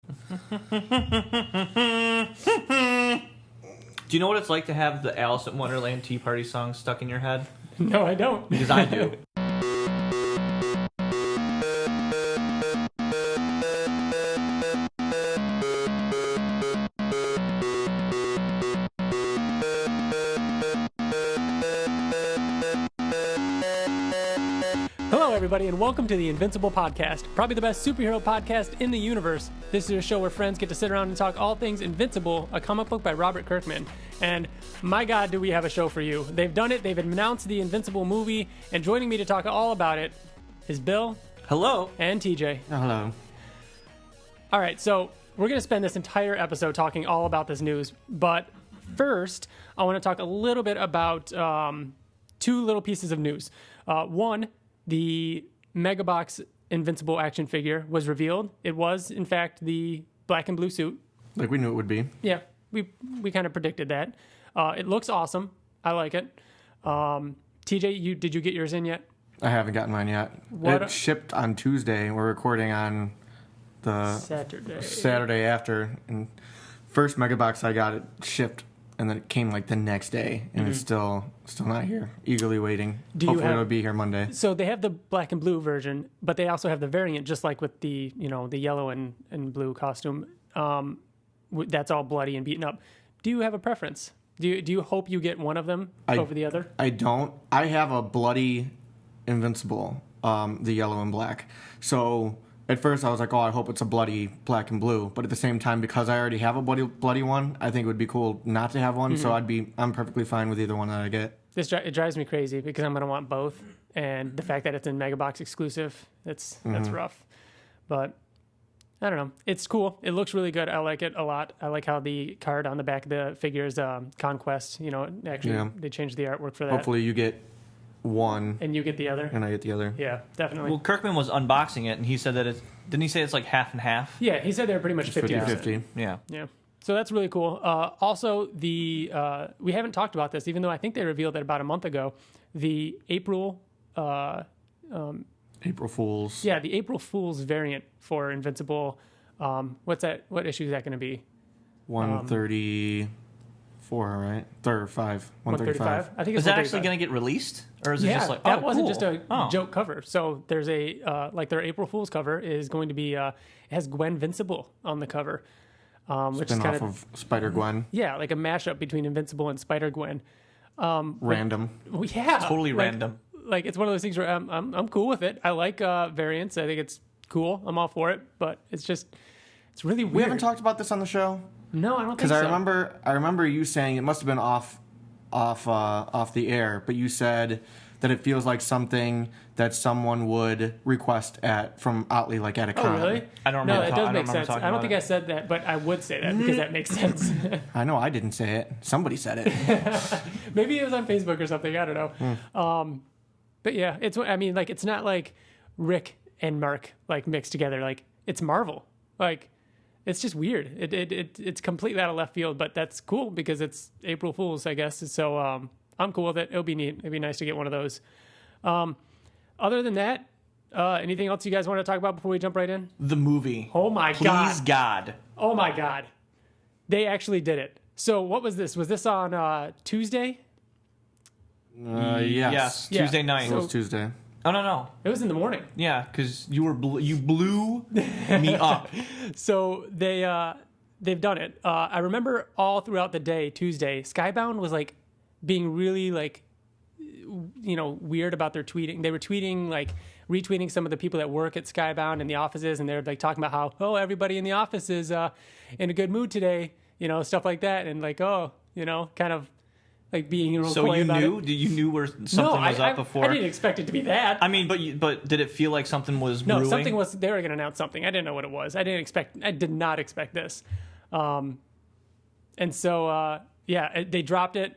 Do you know what it's like to have the Alice in Wonderland Tea Party song stuck in your head? No, I don't. Because I do. Hello, everybody, and welcome to the Invincible podcast, probably the best superhero podcast in the universe. This is a show where friends get to sit around and talk all things Invincible, a comic book by Robert Kirkman. And my God, do we have a show for you. They've done it. They've announced the Invincible movie, and joining me to talk all about it is Bill. Hello. And TJ. Hello. All right, so we're going to spend this entire episode talking all about this news, but first, I want to talk a little bit about two little pieces of news. One, the Megabox Invincible action figure was revealed. It was, in fact, the black and blue suit. Like we knew it would be. Yeah, we kind of predicted that. It looks awesome. I like it. TJ, did you get yours in yet? I haven't gotten mine yet. It shipped on Tuesday. We're recording on the Saturday after. And first Megabox I got, it shipped, and then it came like the next day, and it's still not here. Eagerly waiting. Hopefully it'll be here Monday. So they have the black and blue version, but they also have the variant, just like with the the yellow and blue costume. That's all bloody and beaten up. Do you have a preference? Do you hope you get one of them over the other? I don't. I have a bloody Invincible, the yellow and black. So at first I was like, oh, I hope it's a bloody black and blue. But at the same time, because I already have a bloody one, I think it would be cool not to have one. So I'm perfectly fine with either one that I get. It drives me crazy because I'm going to want both. And the fact that it's in Megabox exclusive, that's rough. But I don't know. It's cool. It looks really good. I like it a lot. I like how the card on the back of the figure is Conquest. They changed the artwork for that. Hopefully you get one. And you get the other. And I get the other. Yeah, definitely. Well, Kirkman was unboxing it, and he said that didn't he say it's like half and half? Yeah, he said they were pretty much 50-50. Yeah. Yeah. So that's really cool. Also, we haven't talked about this, even though I think they revealed it about a month ago. The April Fools. Yeah, the April Fools variant for Invincible. What's that? What issue is that going to be? 134, right? 135. 135. I think it's. Is that actually going to get released, or is it just like that wasn't cool. just a joke cover? So there's their April Fools cover is going to be it has Gwen Vincible on the cover. Which is kind of Spider-Gwen. Yeah, like a mashup between Invincible and Spider-Gwen. Random. Yeah. Totally random. Like, it's one of those things where I'm cool with it. I like variants. I think it's cool. I'm all for it. But it's really weird. We haven't talked about this on the show? No, I don't think so. Because I remember you saying, it must have been off the air, but you said that it feels like something that someone would request from Ottley, like at a con. Oh, really? I don't remember. No, it does make sense. I don't think I said that, but I would say that because that makes sense. I know I didn't say it. Somebody said it. Maybe it was on Facebook or something. I don't know. But yeah, it's not like Rick and Mark like mixed together. Like, it's Marvel. Like, it's just weird. It's completely out of left field, but that's cool because it's April Fools, I guess. So I'm cool with it. It'll be neat. It'd be nice to get one of those. Other than that, anything else you guys want to talk about before we jump right in? The movie. Oh my God. Please God. Oh my God. They actually did it. So what was this? Was this on Tuesday? Yes. Yeah. Tuesday night. It was Tuesday. Oh, no. It was in the morning. Yeah, because you blew me up. So they've done it. I remember all throughout the day, Tuesday, Skybound was like being really like, weird about their tweeting. They were tweeting, like retweeting some of the people that work at Skybound in the offices, and they're like talking about how, everybody in the office is in a good mood today, stuff like that, and like, kind of like being real so you knew? You knew where something was up before? I didn't expect it to be that. I mean, but did it feel like something was brewing? No, something was. They were going to announce something. I didn't know what it was. I did not expect this. And so they dropped it.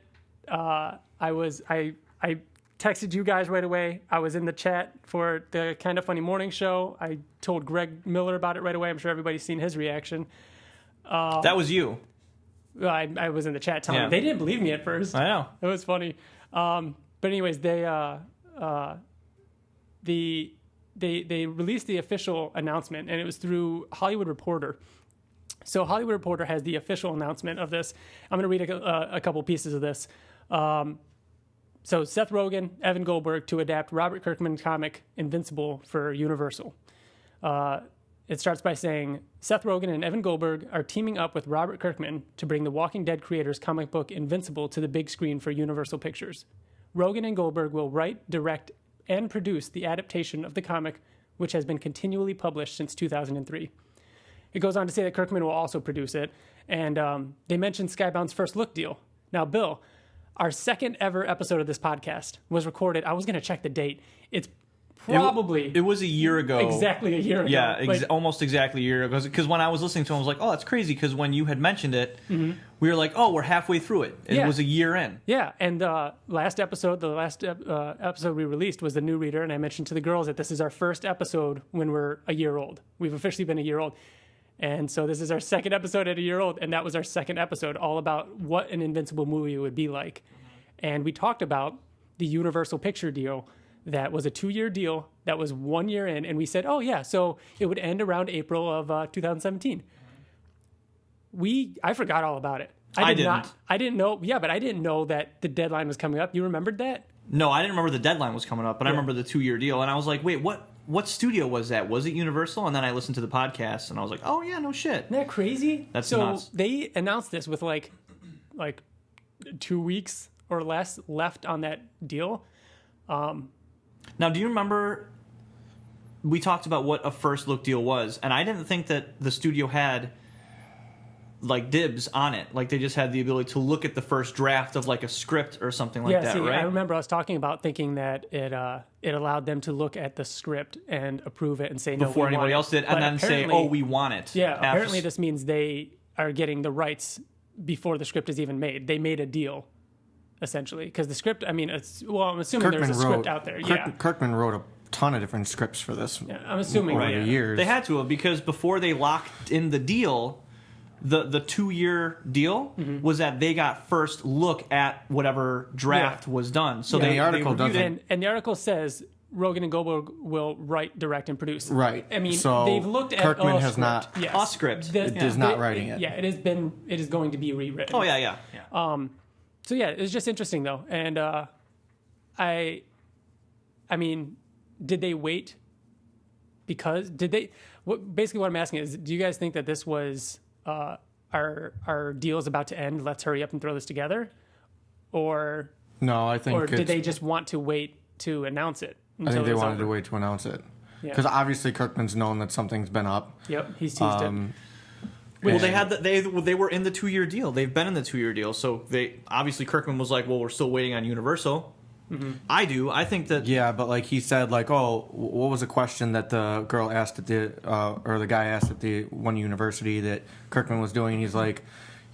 I texted you guys right away. I was in the chat for the Kind of Funny Morning Show. I told Greg Miller about it right away. I'm sure everybody's seen his reaction. That was you. I was in the chat telling them. They didn't believe me at first. I know. It was funny. But anyways, they released the official announcement, and it was through Hollywood Reporter. So Hollywood Reporter has the official announcement of this. I'm going to read a couple pieces of this. So Seth Rogen, Evan Goldburg to adapt Robert Kirkman's comic Invincible for Universal. It starts by saying, Seth Rogen and Evan Goldburg are teaming up with Robert Kirkman to bring the Walking Dead creator's comic book Invincible to the big screen for Universal Pictures. Rogen and Goldburg will write, direct, and produce the adaptation of the comic, which has been continually published since 2003. It goes on to say that Kirkman will also produce it, and they mentioned Skybound's first look deal. Now, Bill, our second ever episode of this podcast was recorded. I was going to check the date. It's probably... It was a year ago. Exactly a year ago. Yeah, almost exactly a year ago. Because when I was listening to it, I was like, oh, that's crazy. Because when you had mentioned it, we were like, oh, we're halfway through it. It was a year in. Yeah, and the last episode we released was the new reader, and I mentioned to the girls that this is our first episode when we're a year old. We've officially been a year old. And so this is our second episode at a year old, and that was our second episode, all about what an Invincible movie would be like. And we talked about the Universal Picture deal that was a 2-year deal that was 1 year in, and we said, oh yeah, so it would end around April of 2017. I forgot all about it. I didn't know. Yeah, but I didn't know that the deadline was coming up. You remembered that? No, I didn't remember the deadline was coming up, but I remember the 2-year deal, and I was like, wait, what studio was that? Was it Universal? And then I listened to the podcast, and I was like, oh, yeah, no shit. Isn't that crazy? That's so nuts. They announced this with like 2 weeks or less left on that deal. Now, do you remember we talked about what a first look deal was, and I didn't think that the studio had like dibs on it. Like they just had the ability to look at the first draft of like a script or something like that, right? I remember us talking about thinking that it allowed them to look at the script and approve it and say no before anybody else did, and then say, oh, we want it. Yeah, apparently this means they are getting the rights before the script is even made. They made a deal, essentially, because the script, I mean, I'm assuming there's a script out there. Kirkman wrote a ton of different scripts for this. Yeah, I'm assuming over the years. They had to have, because before they locked in the deal, the 2-year deal was that they got first look at whatever draft was done. So the article doesn't. And the article says Rogan and Goldberg will write, direct, and produce. Right. I mean, so they've looked at Kirkman has script. not a script. It is not writing it. Yeah, it is going to be rewritten. Oh yeah. So yeah, it's just interesting though, and I mean, did they wait? Basically, what I'm asking is, do you guys think that this was our deal is about to end? Let's hurry up and throw this together, or no? I think, or did they just want to wait to announce it? I think they wanted to wait to announce it because obviously Kirkman's known that something's been up. Yep, he's teased it. Well, they were in the 2-year deal. They've been in the 2-year deal, so they obviously Kirkman was like, well, we're still waiting on Universal. I think that but like he said, like, oh, what was a question that the girl asked at the or the guy asked at the one university that Kirkman was doing? He's like,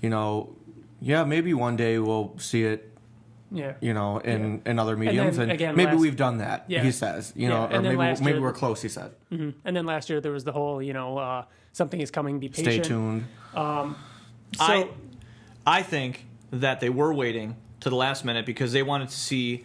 maybe one day we'll see it. Yeah. In other mediums, and again, maybe we've done that. Yeah. He says, or maybe we're close. He said. And then last year there was the whole, something is coming. Be patient. Stay tuned. I think that they were waiting to the last minute because they wanted to see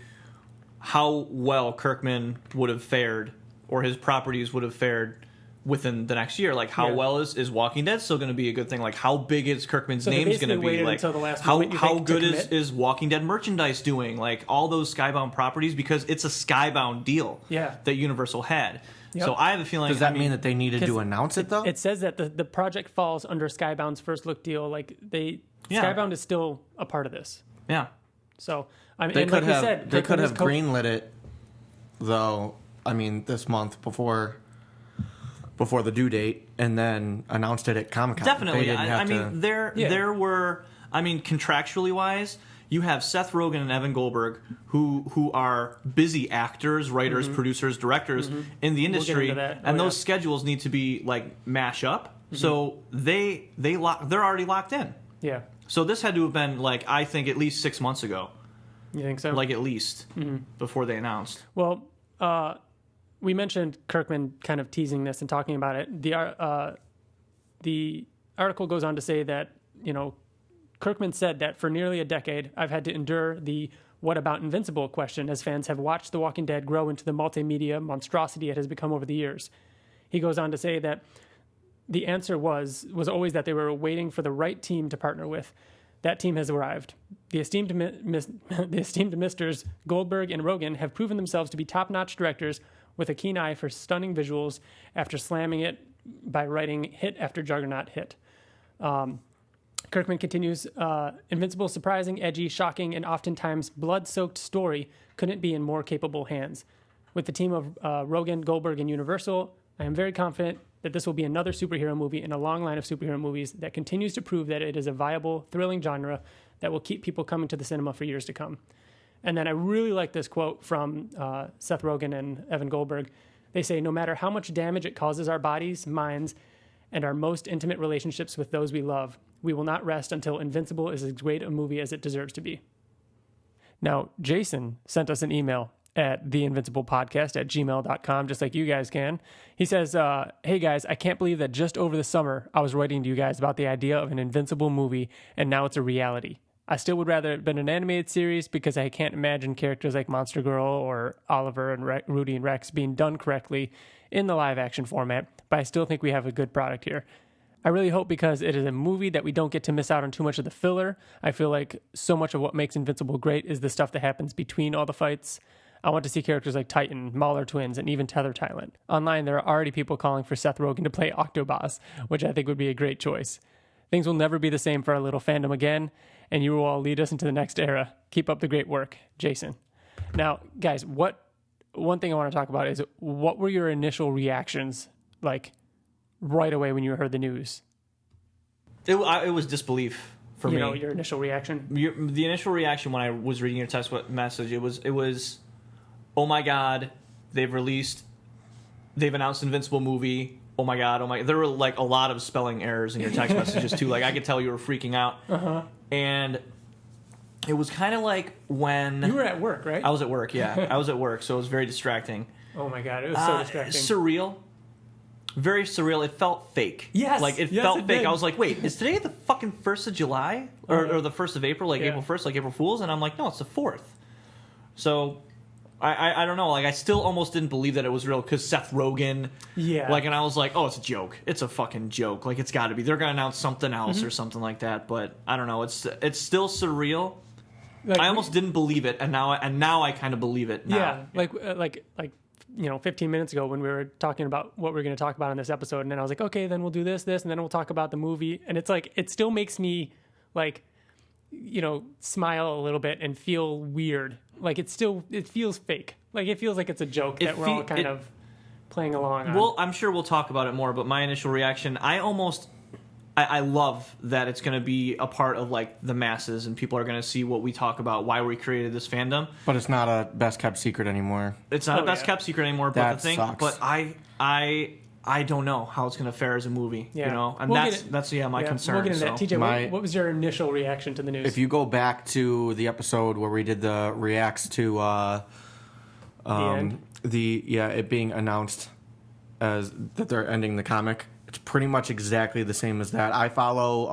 how well Kirkman would have fared, or his properties would have fared within the next year. Like, how well is Walking Dead still going to be a good thing? Like, how big is Kirkman's name going to be? Like, how good is Walking Dead merchandise doing? Like, all those Skybound properties, because it's a Skybound deal that Universal had. Yep. So I have a feeling. Does that mean that they needed to announce it though? It says that the project falls under Skybound's first look deal. Like Skybound is still a part of this. Yeah. So I mean, they could have greenlit it though. I mean, this month before the due date, and then announced it at Comic-Con. Definitely. There were. I mean, contractually wise, you have Seth Rogen and Evan Goldburg, who are busy actors, writers, producers, directors in the industry, and those schedules need to be like mash up. So they're already locked in. Yeah. So this had to have been like, I think, at least 6 months ago. You think so? Like, at least before they announced. Well, we mentioned Kirkman kind of teasing this and talking about it. The article goes on to say that Kirkman said that for nearly a decade, I've had to endure the "what about Invincible" question as fans have watched The Walking Dead grow into the multimedia monstrosity it has become over the years. He goes on to say that the answer was always that they were waiting for the right team to partner with. That team has arrived. The esteemed Misters Goldburg and Rogan have proven themselves to be top-notch directors with a keen eye for stunning visuals after slamming it by writing hit after juggernaut hit. Kirkman continues, Invincible, surprising, edgy, shocking, and oftentimes blood-soaked story couldn't be in more capable hands. With the team of Rogan, Goldberg, and Universal, I am very confident that this will be another superhero movie in a long line of superhero movies that continues to prove that it is a viable, thrilling genre that will keep people coming to the cinema for years to come. And then I really like this quote from Seth Rogen and Evan Goldberg. They say, no matter how much damage it causes our bodies, minds, and our most intimate relationships with those we love, we will not rest until Invincible is as great a movie as it deserves to be. Now, Jason sent us an email at theinvinciblepodcast@gmail.com, just like you guys can. He says, hey guys, I can't believe that just over the summer I was writing to you guys about the idea of an Invincible movie, and now it's a reality. I still would rather it have been an animated series because I can't imagine characters like Monster Girl or Oliver and Rudy and Rex being done correctly in the live-action format, but I still think we have a good product here. I really hope because it is a movie that we don't get to miss out on too much of the filler. I feel like so much of what makes Invincible great is the stuff that happens between all the fights. I want to see characters like Titan, Mauler twins, and even Tether Thailand. Online, there are already people calling for Seth Rogen to play Octobos, which I think would be a great choice. Things will never be the same for our little fandom again, and you will all lead us into the next era. Keep up the great work, Jason. Now, guys, one thing I want to talk about is what were your initial reactions, like, right away when you heard the news? It was disbelief for me. You know, your initial reaction? The initial reaction when I was reading your text message, it was, oh my God, they've announced Invincible movie. Oh my God. There were like a lot of spelling errors in your text messages too. Like I could tell you were freaking out. Uh-huh. And it was kind of like when... You were at work, right? I was at work, yeah. I was at work, so it was very distracting. Oh my God, it was so distracting. Surreal. Very surreal. It felt fake. Yes. Like it felt fake. Did. I was like, wait, is today the fucking 1st of July? Or the 1st of April, like April 1st, like April Fool's? And I'm like, no, it's the 4th. So... I don't know. Like I still almost didn't believe that it was real because Seth Rogen. Yeah. Like, and I was like, oh, it's a joke. It's a fucking joke. Like it's got to be. They're gonna announce something else or something like that. But I don't know. It's still surreal. Like, I almost didn't believe it, and now I kind of believe it. Now. Yeah. Like 15 minutes ago when we were talking about what we were going to talk about in this episode, and then I was like, okay, then we'll do this, and then we'll talk about the movie, and it's like it still makes me like, smile a little bit and feel weird. Like it feels fake. Like it feels like it's a joke that we're all kind of playing along on. Well, I'm sure we'll talk about it more, but my initial reaction, I love that it's going to be a part of like the masses and people are going to see what we talk about, why we created this fandom. But it's not a best kept secret anymore. It's not a best kept secret anymore, but that the thing, sucks. But I don't know how it's going to fare as a movie, and that's my concern. We'll get into that. TJ, what was your initial reaction to the news? If you go back to the episode where we did the reacts to it being announced as that they're ending the comic, it's pretty much exactly the same as that. I follow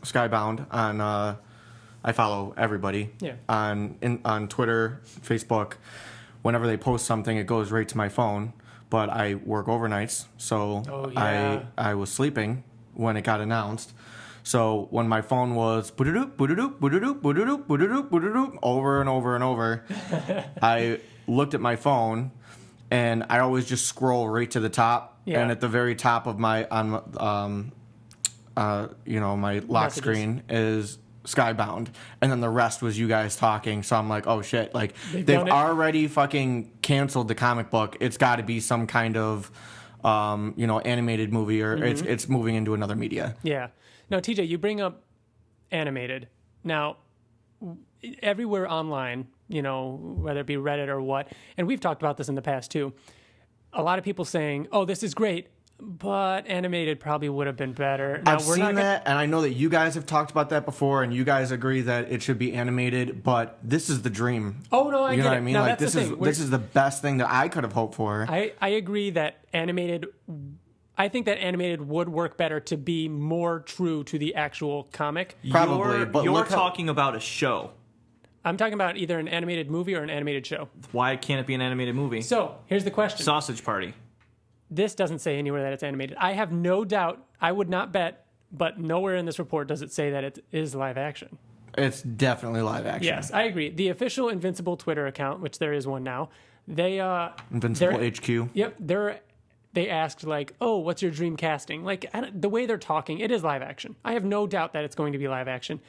Skybound on. I follow everybody on Twitter, Facebook. Whenever they post something, it goes right to my phone. But I work overnights, so I was sleeping when it got announced. So when my phone was over and over and over, I looked at my phone, and I always just scroll right to the top. Yeah. And at the very top of my my lock screen is Skybound, and then the rest was you guys talking. So I'm like, oh shit, like they've already fucking canceled the comic book. It's got to be some kind of animated movie, or it's moving into another media. Yeah. Now, TJ, you bring up animated. Now, everywhere online, whether it be Reddit or what, and we've talked about this in the past too. A lot of people saying, "Oh, this is great." But animated probably would have been better. Now, I've seen that, and I know that you guys have talked about that before, and you guys agree that it should be animated. But this is the dream. Oh no, I get it. You know what I mean? Now, like this is the best thing that I could have hoped for. I agree that animated. I think that animated would work better to be more true to the actual comic. Probably, but you're talking about a show. I'm talking about either an animated movie or an animated show. Why can't it be an animated movie? So here's the question: Sausage Party. this doesn't say anywhere that it's animated. I have no doubt. I would not bet, but nowhere in this report does it say that it is live action. It's definitely live action. Yes, I agree. The official Invincible Twitter account, which there is one now, they Invincible HQ. Yep, they asked like, "Oh, what's your dream casting?" Like the way they're talking, it is live action. I have no doubt that it's going to be live action.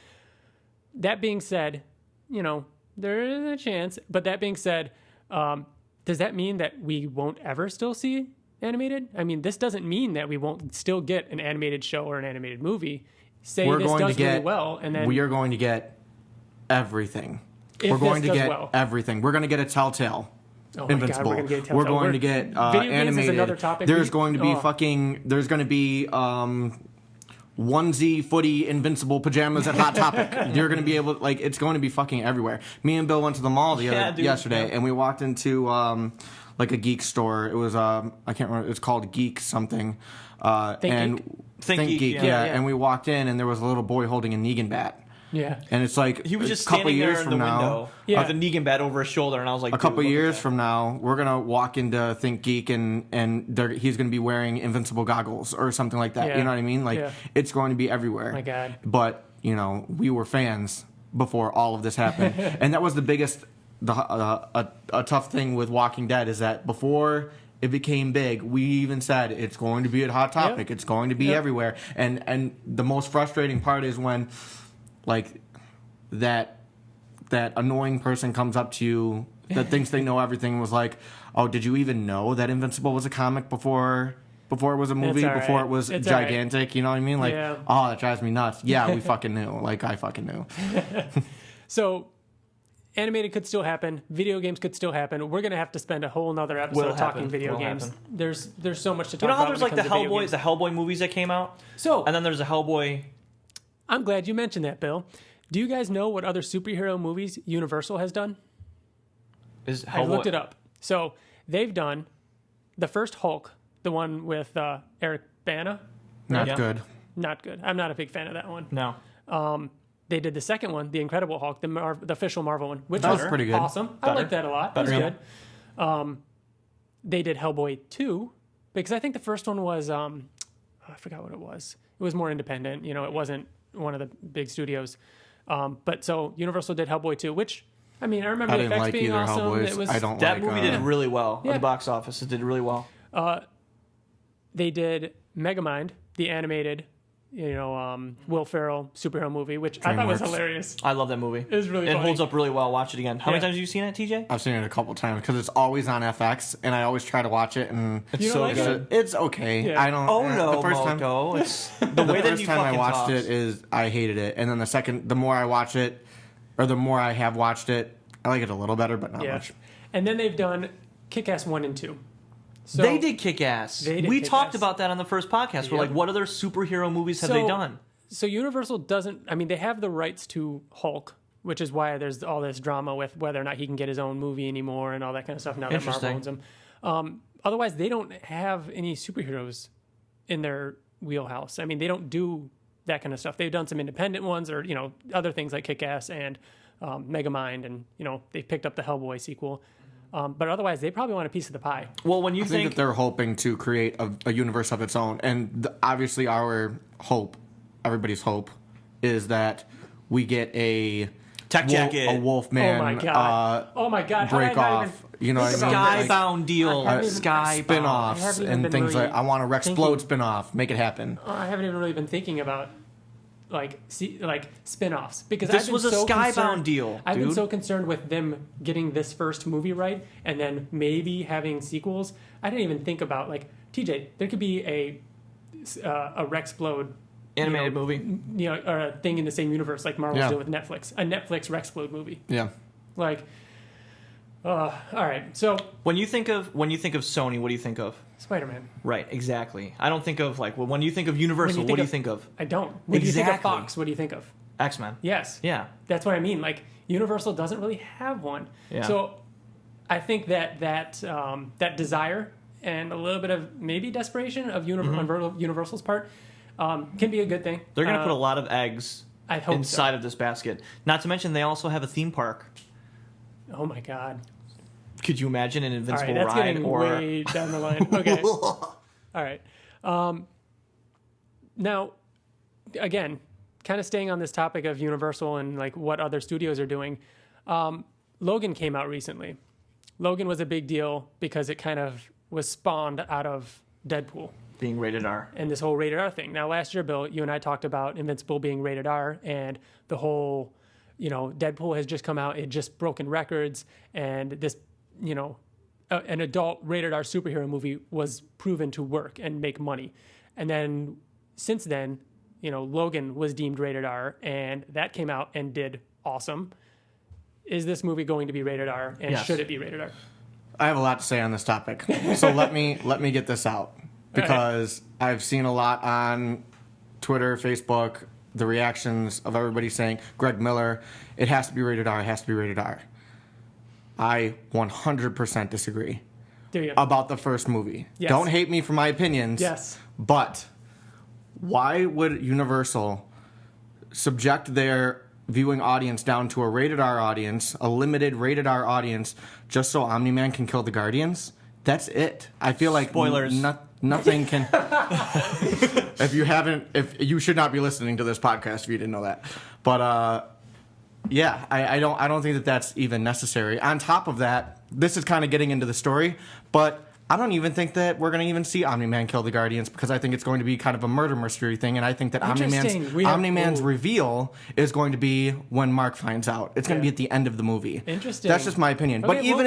That being said, there is a chance. But that being said, does that mean that we won't ever still see animated? I mean, this doesn't mean that we won't still get an animated show or an animated movie. Say this does really well, and then we are going to get everything. We're going to get everything. We're going to get a Telltale. Invincible. God, we're going to get We're going to get video games animated. is another topic. There's going to be There's going to be onesie, footy, Invincible pajamas at Hot Topic. You're going to be able, it's going to be fucking everywhere. Me and Bill went to the mall yesterday, and we walked into like a geek store. It was I can't remember. It's called Geek something. Think Geek. Yeah. And we walked in, and there was a little boy holding a Negan bat. Yeah. And it's like he was just a couple standing years there in from the now, window with a Negan bat over his shoulder, and I was like, a couple years from now, we're gonna walk into Think Geek, and he's gonna be wearing Invincible goggles or something like that. Yeah. You know what I mean? It's going to be everywhere. My God. But we were fans before all of this happened, and that was the biggest, a tough thing with Walking Dead is that before it became big, we even said it's going to be a Hot Topic. Yep. It's going to be everywhere, and the most frustrating part is when that annoying person comes up to you that thinks they know everything and was like, "Oh, did you even know that Invincible was a comic before it was a movie, before it was gigantic?" Right. You know what I mean? Oh, that drives me nuts. Yeah, we fucking knew. I fucking knew. So, animated could still happen. Video games could still happen. We're gonna have to spend a whole nother episode talking video games. There's so much to talk about. You know how there's the Hellboy movies that came out? And then there's a Hellboy. I'm glad you mentioned that, Bill. Do you guys know what other superhero movies Universal has done? I looked it up. So they've done the first Hulk, the one with Eric Bana. Not good. Not good. I'm not a big fan of that one. No. They did the second one, the Incredible Hulk, the official Marvel one, which was pretty good. Awesome. I like that a lot. That was good. They did Hellboy 2 because I think the first one was I forgot what it was. It was more independent. It wasn't one of the big studios. But so Universal did Hellboy 2, which I remember the effects being awesome. Hellboys. That movie did really well at the box office. It did really well. They did Megamind, the animated, Will Ferrell superhero movie, which I thought was hilarious. I love that movie. It was really funny. It holds up really well. Watch it again. How many times have you seen it, TJ? I've seen it a couple times because it's always on FX, and I always try to watch it, and it's so good. It's okay. Yeah. I don't. Oh no, the first Moto. time, it's the way that first time I watched it is I hated it, and then the more I watch it, or the more I have watched it, I like it a little better, but not much. And then they've done Kick-Ass 1 and 2. So they did Kick-Ass. We talked about that on the first podcast. We're like, what other superhero movies have they done? So Universal doesn't... they have the rights to Hulk, which is why there's all this drama with whether or not he can get his own movie anymore and all that kind of stuff now that Marvel owns him. Otherwise, they don't have any superheroes in their wheelhouse. They don't do that kind of stuff. They've done some independent ones or, other things like Kick-Ass and Megamind, and, they've picked up the Hellboy sequel. But otherwise, they probably want a piece of the pie. Well, when you I think that they're hoping to create a universe of its own, and obviously our hope, everybody's hope, is that we get a Wolfman. Oh my god! Break off. You know what I mean? Skybound deal. Spin-offs and things like I want to Rexplode spin-off. Make it happen. I haven't even really been thinking about spin-offs because this was a Skybound deal. I've been so concerned with them getting this first movie right and then maybe having sequels. I didn't even think about TJ. There could be a Rexplode animated movie, or a thing in the same universe like Marvel's doing with Netflix. A Netflix Rexplode movie. Yeah. All right. So when you think of Sony, what do you think of? Spider-Man. Right. Exactly. I don't think of when you think of Universal, what do you think of? I don't. When you think of Fox, what do you think of? X-Men. Yes. Yeah. That's what I mean. Universal doesn't really have one. Yeah. So I think that desire and a little bit of maybe desperation of Universal's part can be a good thing. They're going to put a lot of eggs inside of this basket. Not to mention they also have a theme park. Oh my God. Could you imagine an Invincible that's ride? getting way down the line. Okay. All right. Now, again, kind of staying on this topic of Universal and like what other studios are doing. Logan came out recently. Logan was a big deal because it kind of was spawned out of Deadpool. Being rated R. And this whole rated R thing. Now, last year, Bill, you and I talked about Invincible being rated R and the whole, Deadpool has just come out. It just broken records. And this, an adult rated R superhero movie was proven to work and make money. And then since then, Logan was deemed rated R and that came out and did awesome. Is this movie going to be rated R and should it be rated R? I have a lot to say on this topic. So let me get this out. Because I've seen a lot on Twitter, Facebook, the reactions of everybody saying, Greg Miller, it has to be rated R, it has to be rated R. I 100% disagree about the first movie. Yes. Don't hate me for my opinions. Yes. But why would Universal subject their viewing audience down to a rated R audience, a limited rated R audience, just so Omni-Man can kill the Guardians? That's it. I feel like spoilers. Nothing can. If you should not be listening to this podcast if you didn't know that. But I don't think that that's even necessary. On top of that, this is kind of getting into the story, but I don't even think that we're going to even see Omni-Man kill the Guardians because I think it's going to be kind of a murder mystery thing, and I think that Omni-Man's reveal is going to be when Mark finds out. It's going to be at the end of the movie. Interesting. That's just my opinion. Okay, but even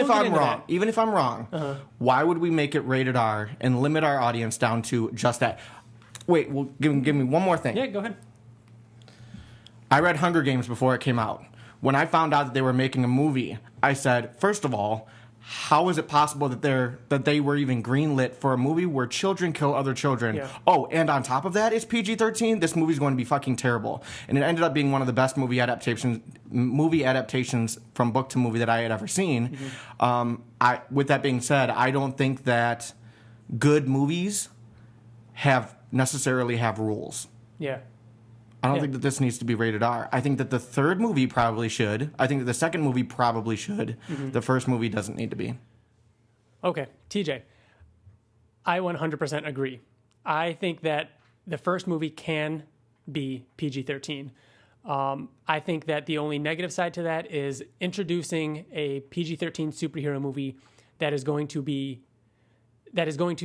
if I'm wrong, why would we make it rated R and limit our audience down to just that? Wait, well, give me one more thing. Yeah, go ahead. I read Hunger Games before it came out. When I found out that they were making a movie, I said, first of all, how is it possible that they were even greenlit for a movie where children kill other children? Yeah. Oh, and on top of that, it's PG-13. This movie's going to be fucking terrible. And it ended up being one of the best movie adaptations from book to movie that I had ever seen. Mm-hmm. With that being said, I don't think that good movies necessarily have rules. Yeah. I don't think that this needs to be rated R. I think that the third movie probably should. I think that the second movie probably should. Mm-hmm. The first movie doesn't need to be. Okay, TJ. I 100% agree. I think that the first movie can be PG-13. I think that the only negative side to that is introducing a PG-13 superhero movie that is going to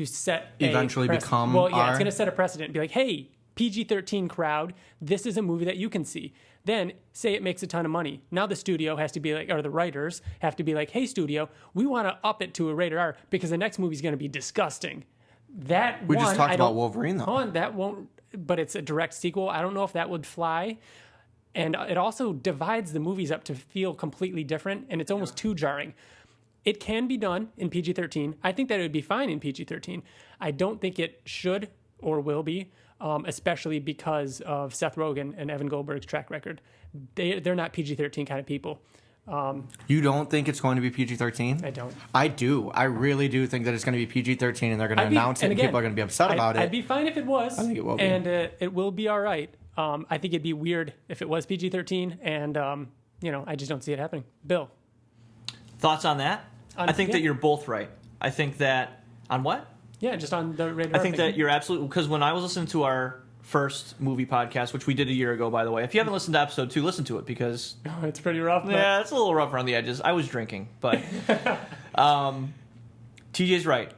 set eventually become R. It's going to set a precedent and be like, hey, PG-13 crowd, this is a movie that you can see. Then, say it makes a ton of money. Now the studio has to be like, or the writers have to be like, hey, studio, we want to up it to a rated R because the next movie is going to be disgusting. We just talked about Wolverine, though. That won't, but it's a direct sequel. I don't know if that would fly. And it also divides the movies up to feel completely different, and it's almost too jarring. It can be done in PG-13. I think that it would be fine in PG-13. I don't think it should or will be. Especially because of Seth Rogen and Evan Goldberg's track record. They're not PG-13 kind of people. You don't think it's going to be PG-13? I don't. I do. I really do think that it's going to be PG-13 and they're going to announce it and people are going to be upset about it. I'd be fine if it was. I think it will be. And it will be all right. I think it'd be weird if it was PG-13 and, I just don't see it happening. Bill? Thoughts on that? I think that you're both right. I think that... On what? Yeah, just on the radar. I think that you're absolutely... Because when I was listening to our first movie podcast, which we did a year ago, by the way, if you haven't listened to episode 2, listen to it because... Oh, it's pretty rough. Yeah, it's a little rough around the edges. I was drinking, but... TJ's right.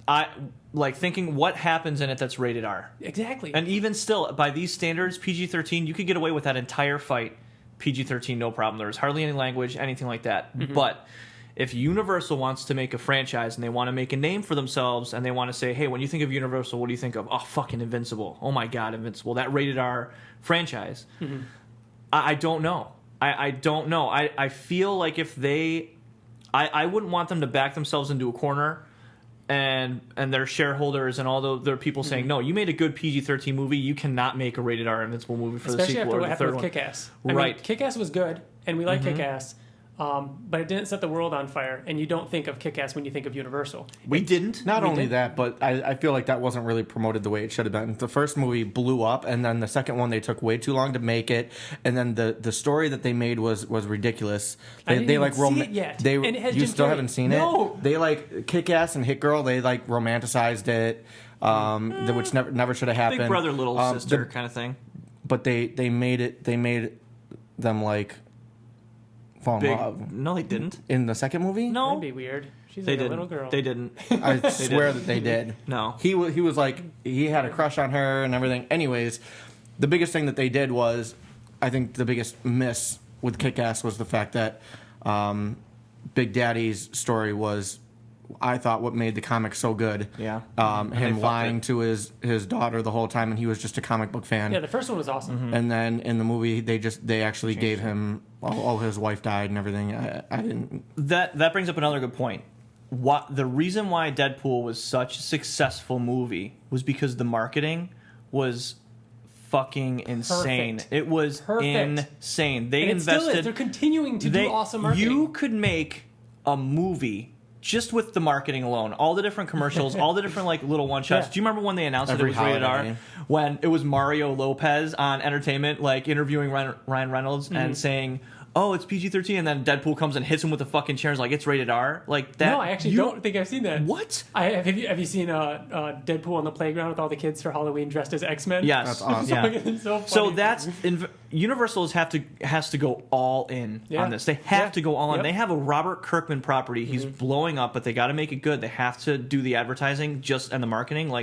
I thinking what happens in it that's rated R. Exactly. And even still, by these standards, PG-13, you could get away with that entire fight. PG-13, no problem. There's hardly any language, anything like that. Mm-hmm. But... if Universal wants to make a franchise and they want to make a name for themselves and they want to say, hey, when you think of Universal, what do you think of? Oh, fucking Invincible. Oh, my God, Invincible. That rated R franchise. Mm-hmm. I don't know. I don't know. I feel like if they... I wouldn't want them to back themselves into a corner and their shareholders and all their people saying, no, you made a good PG-13 movie. You cannot make a rated R Invincible movie for the sequel or the third one. Especially after what happened with Kick-Ass. Right. I mean, Kick-Ass was good, and we like Kick-Ass. but it didn't set the world on fire. And you don't think of Kick-Ass when you think of Universal. We didn't. Not only that, but I feel like that wasn't really promoted the way it should have been. The first movie blew up, and then the second one they took way too long to make it, and then the story that they made was ridiculous. I didn't even see it yet. And it has you Jim still Carrey. haven't seen No. it? They like Kick-Ass and Hit Girl. They like romanticized it, which never should have happened. Big brother, little sister kind of thing. But they made them like fall in love. No, they didn't. In the second movie? No, That'd be weird. She's they like didn't. a little girl. They didn't. I swear that they did. No. He was like, he had a crush on her and everything. Anyways, the biggest thing that they did was, I think the biggest miss with Kick-Ass was the fact that Big Daddy's story was, I thought, what made the comic so good. Yeah. Him lying to his daughter the whole time, and he was just a comic book fan. Yeah, the first one was awesome. Mm-hmm. And then in the movie, they actually gave him all his wife died and everything. I didn't. That brings up another good point. The reason why Deadpool was such a successful movie was because the marketing was fucking insane. Perfect. It was Perfect. insane. They And it invested. still is. They're continuing to do awesome marketing. You could make a movie just with the marketing alone, all the different commercials, all the different like little one shots. Yeah. Do you remember when they announced that it Every was rated holiday. R? When it was Mario Lopez on Entertainment, like interviewing Ryan Reynolds Mm-hmm. and saying, "Oh, it's PG-13," and then Deadpool comes and hits him with the fucking chair, and is like, "It's rated R." Like that. No, I actually don't think I've seen that. What? Have you seen Deadpool on the playground with all the kids for Halloween dressed as X-Men? Yes. That's awesome. Yeah. It's so funny. So that's Universal has to go all in Yeah. on this. They have Yeah. to go all in. Yep. They have a Robert Kirkman property. He's blowing up, but they got to make it good. They have to do the advertising and the marketing.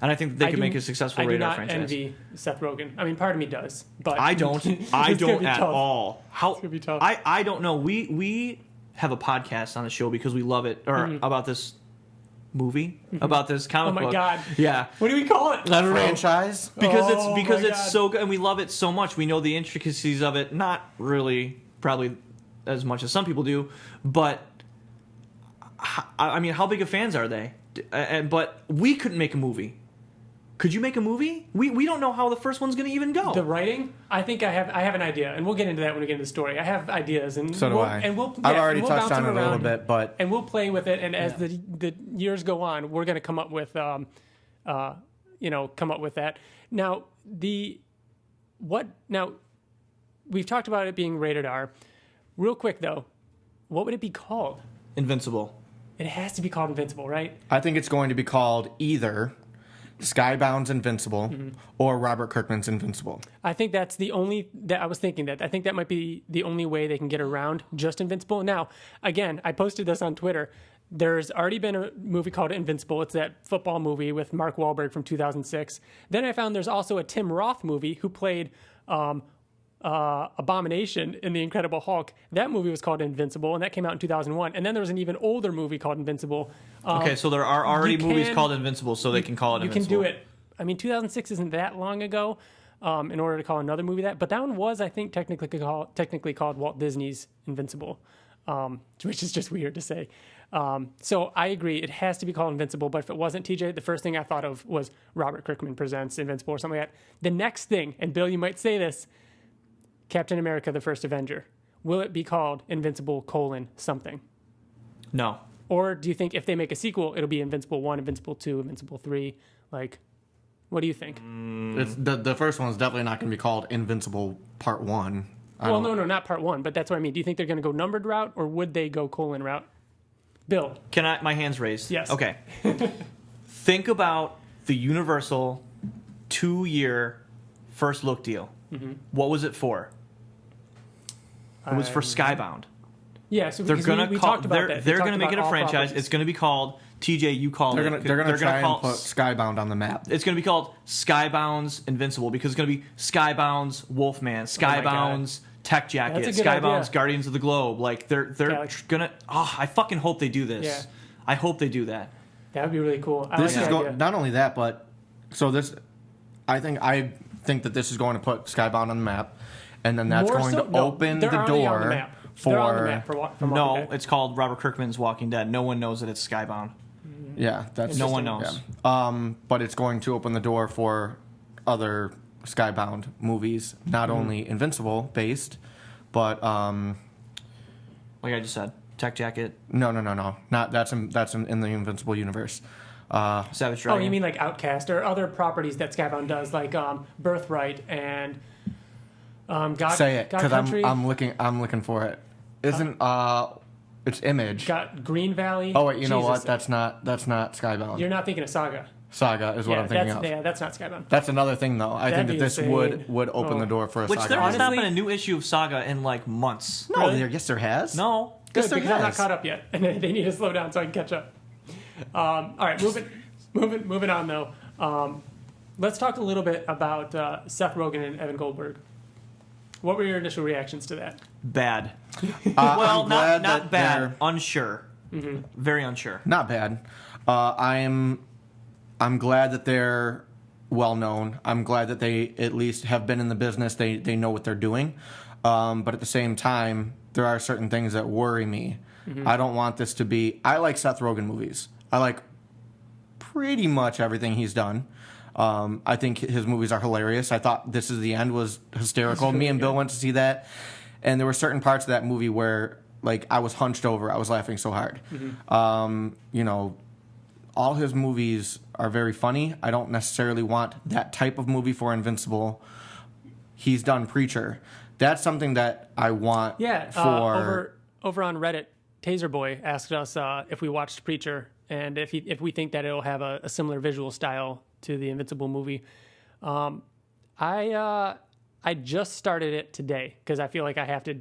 And I think that they could make a successful radar franchise. I do not envy Seth Rogen. I mean, part of me does, but I don't. it's I gonna don't be at tough. all. How It's gonna be tough. I don't know. We have a podcast on the show because we love it, or about this movie, about this comic Oh my book. God. Yeah. What do we call it? I don't know. Franchise? Because Oh it's my God. so good and we love it so much. We know the intricacies of it, not really probably as much as some people do, but I mean, how big of fans are they? But we couldn't make a movie. Could you make a movie? We don't know how the first one's going to even go. The writing, I think I have an idea, and we'll get into that when we get into the story. I have ideas, and So do I. And I've already we'll touched bounce on them it a little around, bit, but and we'll play with it. And as the years go on, we're going to come up with come up with that. Now we've talked about it being rated R. Real quick though, what would it be called? Invincible. It has to be called Invincible, right? I think it's going to be called either Skybound's Invincible or Robert Kirkman's Invincible. I think that's the only that I was thinking that. I think that might be the only way they can get around just Invincible. Now, again, I posted this on Twitter. There's already been a movie called Invincible. It's that football movie with Mark Wahlberg from 2006. Then I found there's also a Tim Roth movie who played Abomination in The Incredible Hulk. That movie was called Invincible, and that came out in 2001. And then there was an even older movie called Invincible. Okay, so there are already you movies can- called Invincible, so they can call it You Invincible. can do it. I mean, 2006 isn't that long ago in order to call another movie that. But that one was, I think, technically called Walt Disney's Invincible, which is just weird to say. So I agree. It has to be called Invincible. But if it wasn't, TJ, the first thing I thought of was Robert Kirkman Presents Invincible or something like that. The next thing, and Bill, you might say this, Captain America, the First Avenger. Will it be called Invincible : something? No. Or do you think if they make a sequel, it'll be Invincible 1, Invincible 2, Invincible 3? Like, what do you think? It's the first one's definitely not going to be called Invincible Part 1. Well, no, not part 1, but that's what I mean. Do you think they're going to go numbered route, or would they go : route? Bill. Can I? My hand's raised. Yes. Okay. Think about the Universal 2-year first look deal. Mm-hmm. What was it for? It was for Skybound. Yeah, so They're because gonna we call. talked about that. They're We going to talked make it about a all franchise. properties. It's going to be called TJ. You call They're it. gonna try call and put Skybound on the map. It's going to be called Skybound's Invincible because it's going to be Skybound's Wolfman, Skybound's Tech Jacket, That's a good Skybound's idea. Guardians of the Globe. Like they're Galaxy. gonna. Oh, I fucking hope they do this. Yeah. I hope they do that. That would be really cool. I This like is the idea. not only that, but so this. I think that this is going to put Skybound on the map, and then that's More going so- to no, open they're the already on the door map. for They're on the map for Walking No, Dead. it's called Robert Kirkman's Walking Dead. No one knows that it's Skybound. yeah. That's No one knows. Yeah. But it's going to open the door for other Skybound movies, not only Invincible based, but like I just said, Tech Jacket. No. Not that's in the Invincible universe. Savage Dragon. Oh, you mean like Outcast or other properties that Skybound does, like Birthright and God. Say it, God because Country. I'm looking for it. Isn't it's Image? Got Green Valley. Oh wait, you know Jesus. what? That's not Skybound. You're not thinking of Saga. Saga is what I'm thinking of. Yeah, that's not Skybound. That's another thing, though. I think That'd that be this insane. would open the door for a Which Saga. there has not Honestly- been a new issue of Saga in like months. No, Really? yes, there has. No. Good, Yes, there because I'm not has. caught up yet, and they need to slow down so I can catch up. All right, moving on though. Let's talk a little bit about Seth Rogen and Evan Goldburg. What were your initial reactions to that? Bad. Well, not bad. Unsure. Very unsure. Not bad. I'm glad that they're well known. I'm glad that they at least have been in the business. They know what they're doing. But at the same time, there are certain things that worry me. I don't want this to be. I like Seth Rogen movies. I like pretty much everything he's done. I think his movies are hilarious. I thought This Is the End was hysterical. Really Me and Bill good. went to see that, and there were certain parts of that movie where, like, I was hunched over. I was laughing so hard. You know, all his movies are very funny. I don't necessarily want that type of movie for Invincible. He's done Preacher. That's something that I want for... over on Reddit, Taser Boy asked us if we watched Preacher and if we think that it'll have a similar visual style to the Invincible movie. I just started it today because I feel like I have to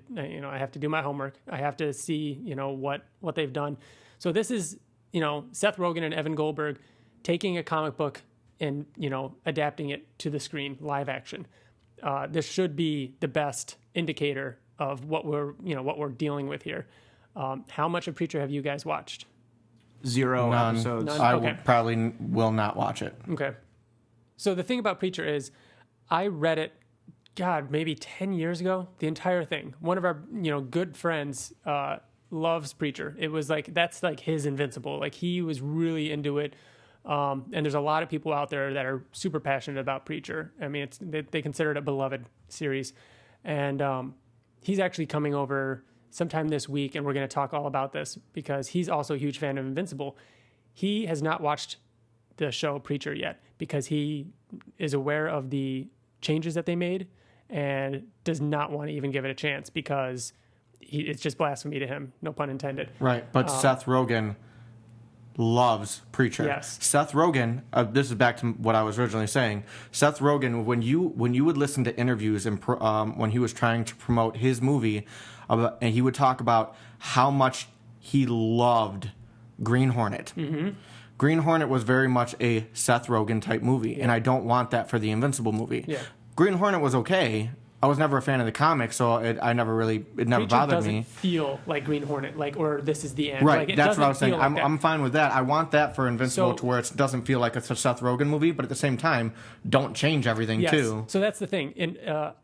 do my homework. I have to see what they've done. So this is Seth Rogen and Evan Goldberg taking a comic book and adapting it to the screen, live action. This should be the best indicator of what we're dealing with here. How much of Preacher have you guys watched? 0 None. episodes. None. I Okay. probably will not watch it. Okay. So the thing about Preacher is I read it, God, maybe 10 years ago, the entire thing. One of our, good friends loves Preacher. It was like, that's like his Invincible. Like he was really into it. And there's a lot of people out there that are super passionate about Preacher. I mean, they consider it a beloved series. And he's actually coming over sometime this week, and we're going to talk all about this because he's also a huge fan of Invincible. He has not watched the show Preacher yet because he is aware of the changes that they made and does not want to even give it a chance because it's just blasphemy to him, no pun intended. Right, but Seth Rogen loves Preacher. Yes. Seth Rogen, this is back to what I was originally saying. Seth Rogen, when you would listen to interviews and when he was trying to promote his movie, and he would talk about how much he loved Green Hornet. Mm-hmm. Green Hornet was very much a Seth Rogen type movie, and I don't want that for the Invincible movie. Yeah. Green Hornet was okay. I was never a fan of the comics, so it never Preacher bothered doesn't me. feel like Green Hornet, or This Is the End. Right, Like, it that's what I doesn't was saying. feel like that. I'm fine with that. I want that for Invincible So- to where it doesn't feel like it's a Seth Rogen movie, but at the same time, don't change everything Yes. too. So that's the thing. And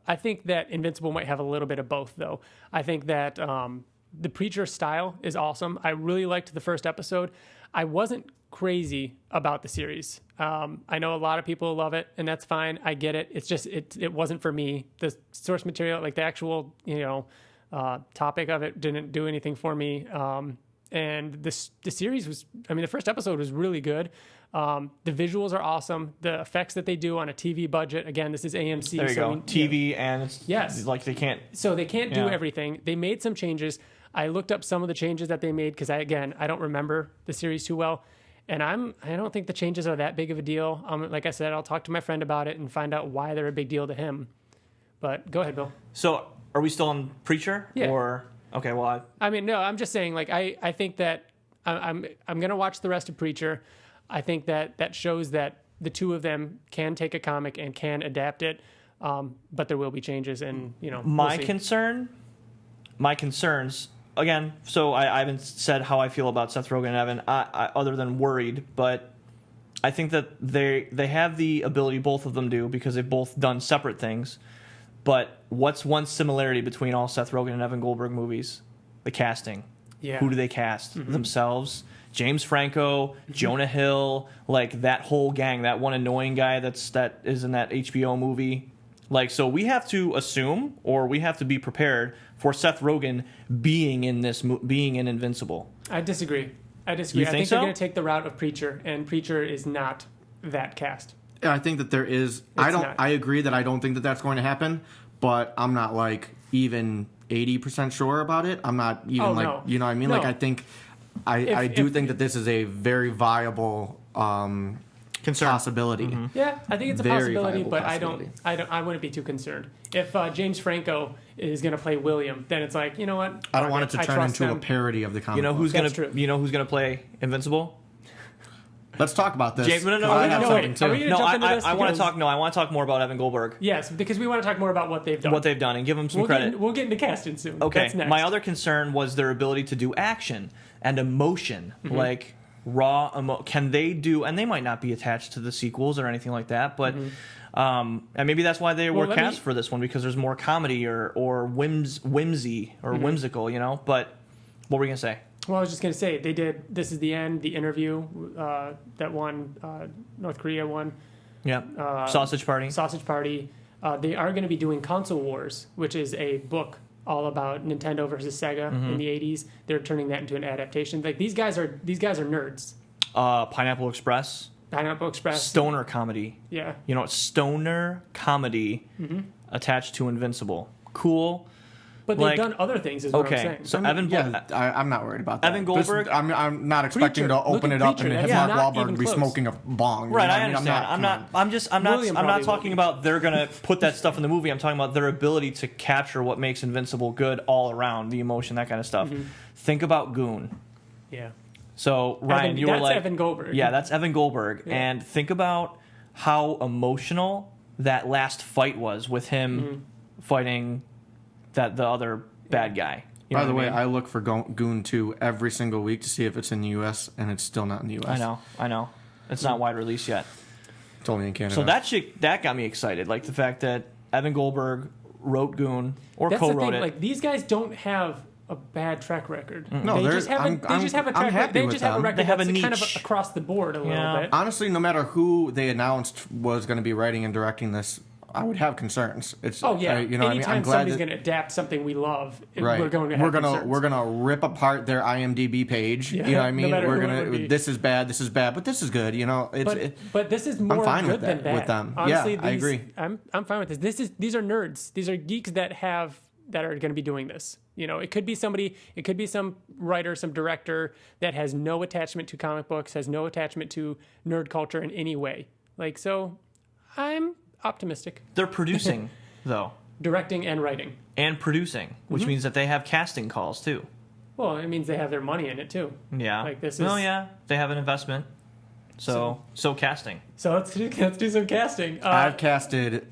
I think that Invincible might have a little bit of both, though. I think that the Preacher style is awesome. I really liked the first episode. I wasn't crazy about the series. I know a lot of people love it, and that's fine. I get it. It's just it wasn't for me. The source material, like the actual topic of it, didn't do anything for me. And the series was, I mean, the first episode was really good. The visuals are awesome. The effects that they do on a TV budget. Again, this is AMC. There you so go. TV and it's Yes. like they can't. So they can't do Yeah. everything. They made some changes. I looked up some of the changes that they made because I don't remember the series too well. And I don't think the changes are that big of a deal. Like I said, I'll talk to my friend about it and find out why they're a big deal to him. But go ahead, Bill. So are we still on Preacher? Yeah. Or okay, well, I mean, no, I'm just saying, like, I think that I'm going to watch the rest of Preacher. I think that shows that the two of them can take a comic and can adapt it. But there will be changes, and my we'll see. concerns again. So I haven't said how I feel about Seth Rogen and Evan, I other than worried, but I think that they have the ability, both of them do, because they've both done separate things. But what's one similarity between all Seth Rogen and Evan Goldberg movies? The casting. Yeah. Who do they cast? Themselves? James Franco, Jonah Hill, like that whole gang. That one annoying guy that is in that HBO movie. Like, so we have to assume, or we have to be prepared for Seth Rogen being in Invincible. I disagree. You I think think so? they're going to take the route of Preacher, and Preacher is not that cast. Yeah, I think that there is. I agree that I don't think that that's going to happen, but I'm not like even 80% sure about it. I'm not even no. You know what I mean? No. Like I think I do think that this is a very viable possibility. Mm-hmm. Yeah, I think it's a Very possibility, viable but possibility. I wouldn't be too concerned. If James Franco is going to play William, then it's like, you know what? I don't want it to turn trust into them. a parody of the comic. You know who's That's gonna true. you know who's gonna play Invincible? Let's talk about this. James, no, I have no, something wait. Are we too. gonna No, jump into this? I want to Because- talk. No, I want to talk more about Evan Goldberg. Yes, because we want to talk more about what they've done. What they've done and give him some credit. We'll get into casting soon. Okay. That's next. My other concern was their ability to do action and emotion, like raw can they do? And they might not be attached to the sequels or anything like that, but and maybe that's why they were cast for this one, because there's more comedy or whimsy or whimsical, you know. But what were you gonna say? Well, I was just going to say, they did This Is the End, the interview that won, North Korea won. Yeah. Sausage Party. Sausage Party. They are going to be doing Console Wars, which is a book all about Nintendo versus Sega in the 80s. They're turning that into an adaptation. Like these guys are nerds. Pineapple Express. Pineapple Express. Stoner comedy. Yeah. You know, stoner comedy attached to Invincible. Cool. But they've done other things, is what I'm Okay, saying. so I'm not worried about that. Evan Goldberg. I'm not expecting Preacher. to open Look it at up and Preacher. have That's Mark not even Wahlberg be close. smoking a bong. Right, you know I what understand. I'm not William probably talking will. about they're gonna put that stuff in the movie. I'm talking about their ability to capture what makes Invincible good all around, the emotion, that kind of stuff. Think about Goon. Yeah. So Ryan, you were that's like, Evan Goldberg. Yeah, that's Evan Goldberg, and think about how emotional that last fight was with him fighting the other bad guy. You know By the what way, I mean? I look for Goon 2 every single week to see if it's in the U.S., and it's still not in the U.S. I know. It's not wide release yet. It's only in Canada. So that got me excited. Like the fact that Evan Goldberg wrote Goon or That's the co-wrote thing. it. Like these guys don't have a bad track record. No, they just have a track record. They just have a record They have a that's kind of niche. across the board a little bit. Honestly, no matter who they announced was going to be writing and directing this, I would have concerns. It's Oh yeah, you know what I mean? anytime I'm glad somebody's that, going to adapt something we love, right. we're going to have concerns. we're gonna rip apart their IMDb page. Yeah, you know what I no mean? matter We're who it would gonna be. this is bad, but this is good. You know, But this is more fine good with than that- bad. with them. Honestly, Yeah, I agree. I'm fine with this. These are nerds. These are geeks that are going to be doing this. You know, it could be somebody, it could be some writer, some director that has no attachment to comic books, has no attachment to nerd culture in any way. Like, so I'm optimistic. They're producing though, Directing and writing. and producing, which means that they have casting calls too. Well, it means they have their money in it too. Yeah. Like this Well, is- yeah, they have an investment. So casting. So let's do some casting. I've casted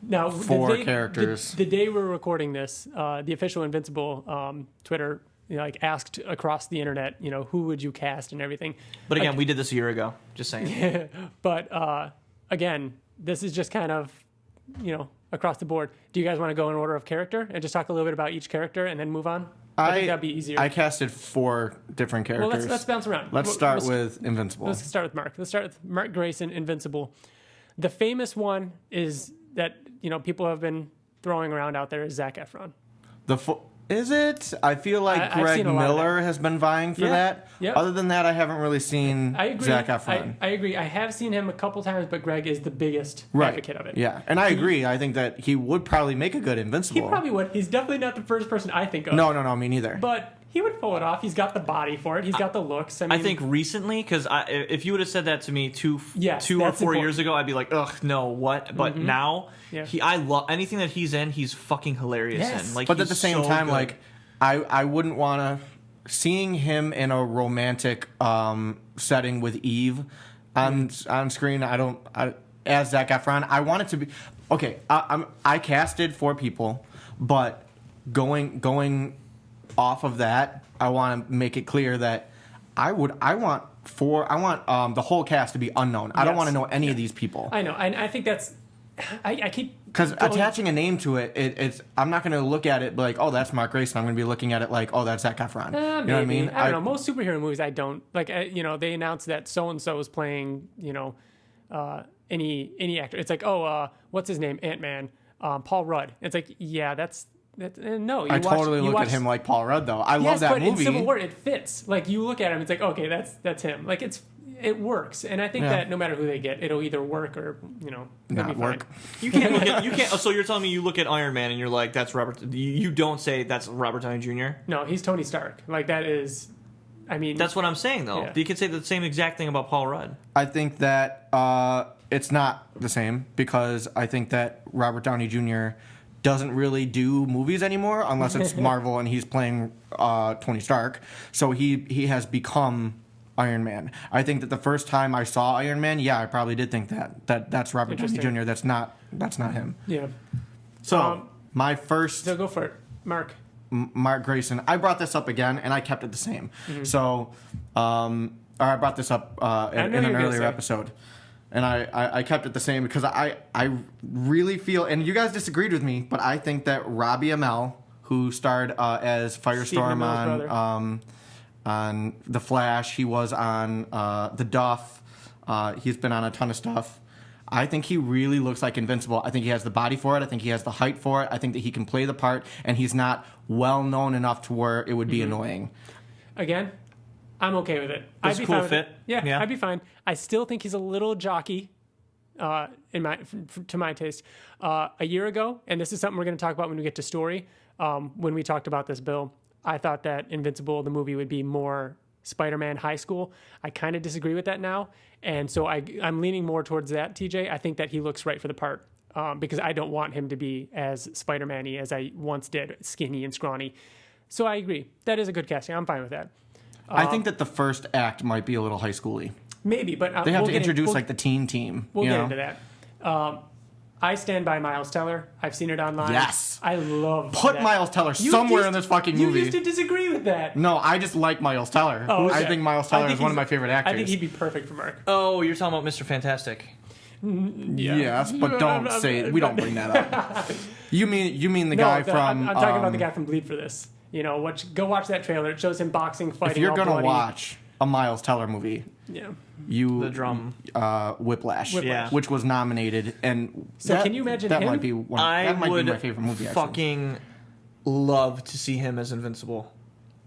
Now, 4 characters. The day we're recording this, the official Invincible Twitter, asked across the internet, who would you cast and everything. But again, we did this a year ago. Just saying. But again, this is just kind of, across the board. Do you guys want to go in order of character and just talk a little bit about each character and then move on? I think that'd be easier. I casted 4 different characters. Well, let's bounce around. Let's start with Invincible. Let's start with Mark. Let's start with Mark Grayson, Invincible. The famous one is that people have been throwing around out there is Zac Efron. Is it? I feel like I've Greg seen a lot of Miller has been vying for that. Yep. Other than that, I haven't really seen I agree. Zac Efron. I agree. I have seen him a couple times, but Greg is the biggest advocate of it. Yeah, and I agree. I think that he would probably make a good He Invincible. probably would. He's definitely not the first person I think of. No, me neither. But he would pull it off. He's got the body for it. He's got the looks. I think recently, because if you would have said that to me two or Yes, 4 that's important. years ago, I'd be like, ugh, no, what? But now, Yeah. I love anything that he's in. He's fucking hilarious Yes. in. Like, But he's at the same so time, good. like, I wouldn't want to seeing him in a romantic setting with Eve on screen. As Zac Efron, I want it to be okay. I casted 4 people, but going off of that, I want to make it clear that I want the whole cast to be unknown. I don't Yes. want to know any of these people. I know. And I think that's. I keep. Because going- attaching a name to it, it's I'm not going to look at it like, oh, that's Mark Grayson. I'm going to be looking at it like, oh, that's Zac Efron. You know what I mean? I don't know. Most superhero movies, I don't like. They announce that so and so is playing. Any actor. It's like, what's his name? Ant-Man. Paul Rudd. It's like, yeah, that's no. I totally look at him like Paul Rudd, though. I love that movie. In Civil War, it fits. Like, you look at him, it's like, okay, that's him. Like, it works, and I think that no matter who they get, it'll either work or not work. You can't. So you're telling me you look at Iron Man and you're like, that's Robert. You don't say that's Robert Downey Jr. No, he's Tony Stark. Like, that is. I mean, that's what I'm saying, though. Yeah. You could say the same exact thing about Paul Rudd. I think that it's not the same because I think that Robert Downey Jr. doesn't really do movies anymore unless it's Marvel and he's playing Tony Stark. So he has become Iron Man. I think that the first time I saw Iron Man, I probably did think that's Robert Downey Jr. That's not him. Yeah. So my first. So go for it, Mark. Mark Grayson. I brought this up again, and I kept it the same. Mm-hmm. So, or I brought this up in an earlier episode, and I kept it the same because I really feel, and you guys disagreed with me, but I think that Robbie Amell, who starred as Firestorm on The Flash, he was on The Duff, he's been on a ton of stuff. I think he really looks like Invincible. I think he has the body for it. I think he has the height for it. I think that he can play the part, and he's not well known enough to where it would be annoying. Again, I'm okay with it. It's a cool fit. Yeah, I'd be fine. I still think he's a little jockey, to my taste. A year ago, and this is something we're going to talk about when we get to story. When we talked about this, Bill, I thought that Invincible, the movie, would be more Spider-Man high school. I kind of disagree with that now. And so I'm leaning more towards that, TJ. I think that he looks right for the part because I don't want him to be as Spider-Man-y as I once did, skinny and scrawny. So I agree. That is a good casting. I'm fine with that. I think that the first act might be a little high schooly. Maybe, but they have to introduce the teen team. We'll get into that. I stand by Miles Teller. I've seen it online. Yes. I love that. Miles Teller somewhere in this fucking movie. You used to disagree with that. No, I just like Miles Teller. Oh, okay. I think Miles Teller is one of my favorite actors. I think he'd be perfect for Mark. Oh, you're talking about Mr. Fantastic. Yeah. Yes, but don't say we don't bring that up. You mean the guy from? I'm talking about the guy from Bleed for This. Go watch that trailer. It shows him boxing, fighting. If you're gonna bloody. Watch a Miles Teller movie, the drum, Whiplash, which was nominated, and so can you imagine that him? might be one. That might be my favorite movie. Fucking love to see him as Invincible.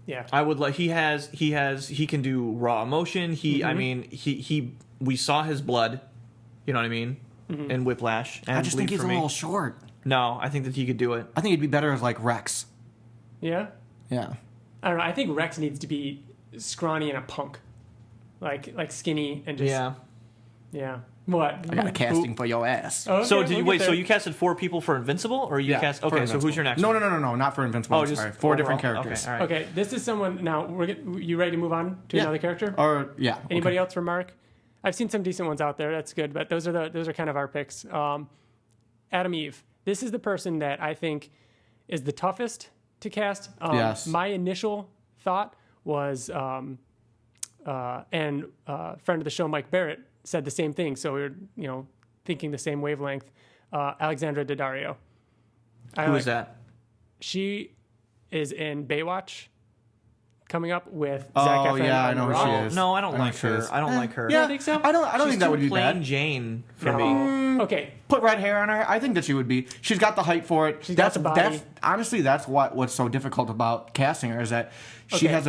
Yeah, I would like. He can do raw emotion. I mean, we saw his blood. You know what I mean? Mm-hmm. In Whiplash. And I just think he's a little short. No, I think that he could do it. I think he'd be better as like Rex. Yeah. Yeah. I don't know. I think Rex needs to be scrawny and a punk, like skinny and just yeah. What? I got a casting for your ass. Oh, okay, so did you wait? So you casted 4 people for Invincible, or you cast? Okay, so who's your next? No, not for Invincible. Oh, just 4 different characters. Okay, all right. Okay, this is someone. Now you ready to move on to another character? Or Anybody else for Mark? I've seen some decent ones out there. That's good, but those are kind of our picks. Adam Eve. This is the person that I think is the toughest to cast. Yes. My initial thought was, and friend of the show Mike Barrett said the same thing. So we were, thinking the same wavelength. Alexandra Daddario. Who is that? She is in Baywatch. Coming up with Zac Efron. Oh yeah, I know who she is. No, I don't like her. I don't like her. You don't think so? I don't think that would be plain bad. Jane for me. Okay. Put red hair on her. I think that she would be. She's got the height for it. She's got the body. Honestly, that's what's so difficult about casting her is that she has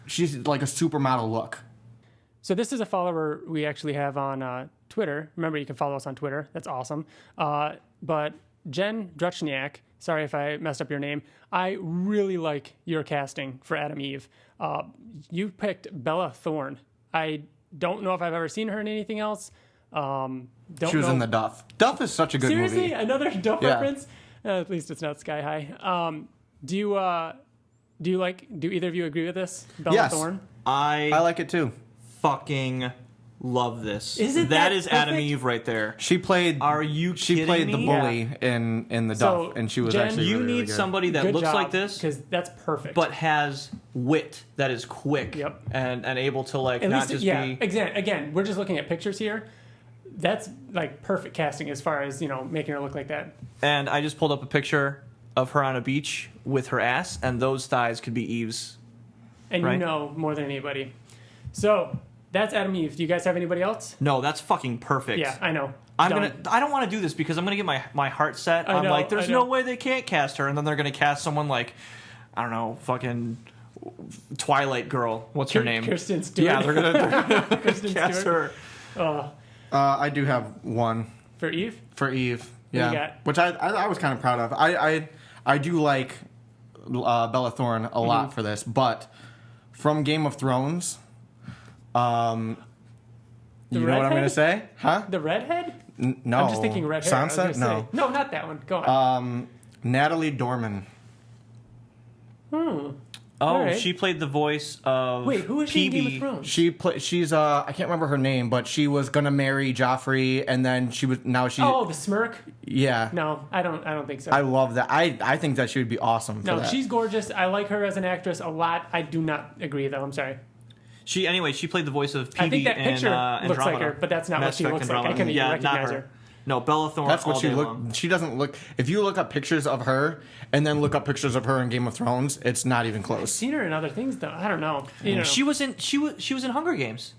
she's like a supermodel look. So this is a follower we actually have on Twitter. Remember, you can follow us on Twitter. That's awesome. But Jen Druchniak, sorry if I messed up your name. I really like your casting for Adam Eve. You picked Bella Thorne. I don't know if I've ever seen her in anything else. She was in The Duff. Duff is such a good movie. Seriously? Another Duff reference? At least it's not Sky High. Do either of you agree with this? Bella Thorne? I like it too. Fucking love this. That is Adam Eve right there. She played. Are you kidding She played me? the bully in The Duff, and she was Jen, actually you really, need really good. somebody that Good looks job, like this, because that's perfect. but has wit that is quick. Yep. and able to like At not least, just be. Again, we're just looking at pictures here. That's like perfect casting as far as making her look like that. And I just pulled up a picture of her on a beach with her ass, and those thighs could be Eve's. And right? you know more than anybody. So that's Adam Eve. Do you guys have anybody else? No, that's fucking perfect. Yeah, I know. I don't want to do this because I'm gonna get my heart set. I'm like, there's no way they can't cast her, and then they're gonna cast someone like, I don't know, fucking Twilight girl. What's her name? Kirsten Stewart. Yeah, they're gonna cast her. I do have one for Eve. For Eve, yeah, you got? which I was kind of proud of. I do like Bella Thorne a lot for this, but from Game of Thrones, you know what I'm gonna say, huh? The redhead? No, I'm just thinking red hair. Sansa? No, not that one. Go on. Natalie Dorman. Oh, right. she played the voice of. Wait, who is she in Game of Thrones? She's I can't remember her name, but she was gonna marry Joffrey, and then she. Oh, the smirk. Yeah. No, I don't think so. I love that. I think that she would be awesome. No, for that. she's gorgeous. I like her as an actress a lot. I do not agree, though. I'm sorry. She played the voice of Peavey. I think that picture looks Andromeda. like her, but that's not what she looks like. I couldn't even recognize her. No, Bella Thorne. That's what all she day look. long. She doesn't look. If you look up pictures of her and then look up pictures of her in Game of Thrones, it's not even I've close. seen her in other things, though. I don't know. You know. She was in Hunger Games.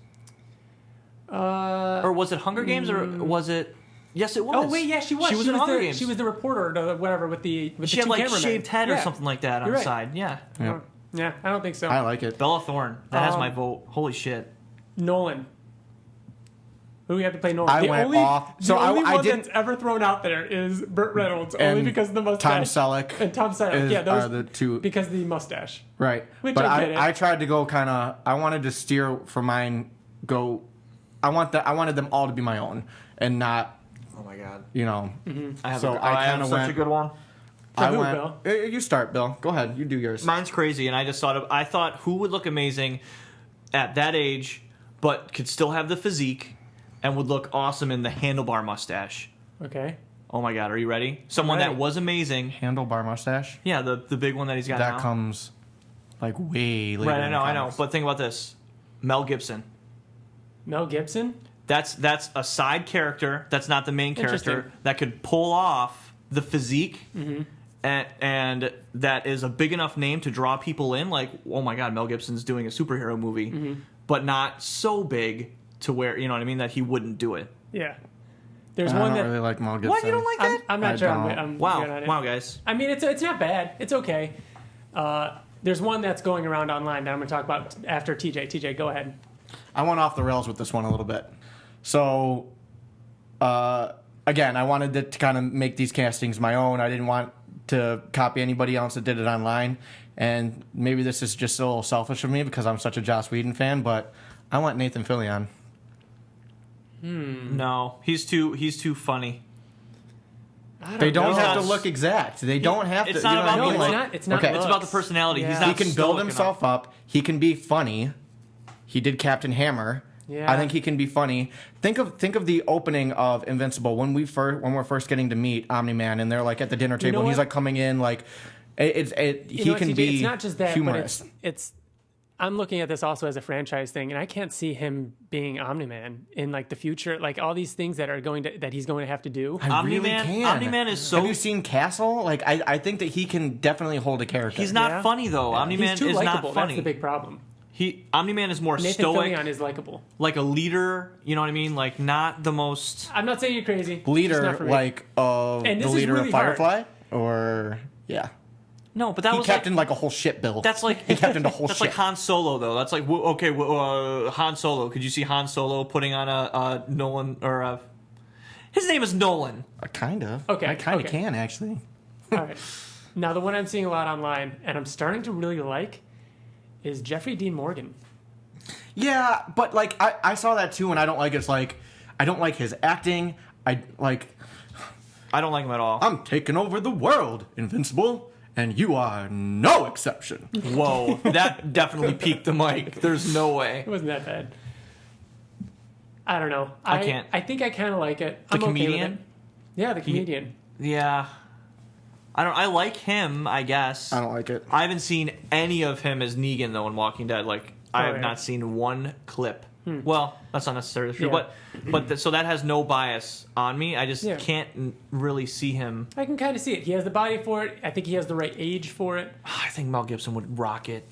Or was it Hunger Games or was it? Yes, it was. Oh wait, yeah, she was. She was in Hunger Games. She was the reporter, or whatever, with the She two had like cameramen. shaved head or something like that on You're the right. side. Yeah. Yeah, I don't think so. I like it. Bella Thorne. That has my vote. Holy shit. Nolan. Who do we have to play Nolan? I went off. So the only I one didn't. that's ever thrown out there is Burt Reynolds, And only because of the mustache. Tom Selleck. And Tom Selleck. Yeah, those are the two. because of the mustache. Right. Which but I get it. I tried to go kind of. I wanted to steer for mine. I wanted them all to be my own and not. Oh my god. You know. I have went. such a good one. For who, Bill? You start, Bill. Go ahead. You do yours. Mine's crazy, and I thought who would look amazing at that age, but could still have the physique, and would look awesome in the handlebar mustache. Okay. Oh my god, are you ready? Someone that was amazing. Handlebar mustache. Yeah, the big one that he's got now. That comes like way later. Right, in the I know. comics. But think about this: Mel Gibson. Mel Gibson? That's a side character. That's not the main character Interesting. that could pull off the physique, and that is a big enough name to draw people in. Like, oh my god, Mel Gibson's doing a superhero movie, but not so big to where you know what I mean that he wouldn't do it. Yeah. There's I one don't that really like Mel Gibson. What, you don't like that? I'm not I sure. don't. I'm good on it. Wow, guys. I mean, it's not bad. It's okay. There's one that's going around online that I'm going to talk about after TJ. TJ, go ahead. I went off the rails with this one a little bit. So, again, I wanted to kind of make these castings my own. I didn't want to copy anybody else that did it online. And maybe this is just a little selfish of me because I'm such a Joss Whedon fan, but I want Nathan Fillion. No, he's too funny. They don't know. have to look exact. They don't have to. It's not you know about what I mean? the it's look. not. It's not. Okay. It's about the personality. Yeah. He's He not. can build stoic himself enough. up. He can be funny. He did Captain Hammer. Yeah. I think he can be funny. Think of the opening of Invincible when we're first getting to meet Omni-Man and they're like at the dinner table and he's what? like coming in like he know what, can TJ, be it's not just that, humorous. but it's I'm looking at this also as a franchise thing, and I can't see him being Omni-Man in like the future, like all these things that he's going to have to do. I Omni-Man- really can. Omni-Man is so- Have you seen Castle? Like I think that he can definitely hold a character. He's not Yeah. funny though. Omni-Man He's too is likable. not funny. That's the big problem. Omni-Man is more Nathan stoic, Fillion is likable. like a leader. You know what I mean? Like not the most. I'm not saying you're crazy. It's just leader not for me. like of And the this is leader really of Firefly or yeah. No, but that He was captained like, like a whole ship, Bill. that's like he captained a whole that's ship. like Han Solo though. That's like okay, Han Solo. Could you see Han Solo putting on a Nolan or a? His name is Nolan. Kind of. Okay, I kind of okay. can actually. All right. Now the one I'm seeing a lot online, and I'm starting to really like, is Jeffrey Dean Morgan. Yeah, but like I saw that too, and I don't like it. It's like I don't like his acting. I don't like him at all. I'm taking over the world, Invincible, and you are no exception. Whoa, that definitely peaked the mic. There's no way. It wasn't that bad. I don't know. I can't. I think I kind of like it. The I'm okay with comedian? it. Yeah, the comedian. Yeah, I like him. I guess I don't like it. I haven't seen any of him as Negan though in Walking Dead. Like I have yeah. not seen one clip. Well, that's not necessarily true, Yeah. so that has no bias on me. I just Yeah. can't really see him. I can kind of see it. He has the body for it. I think he has the right age for it. I think Mel Gibson would rock it.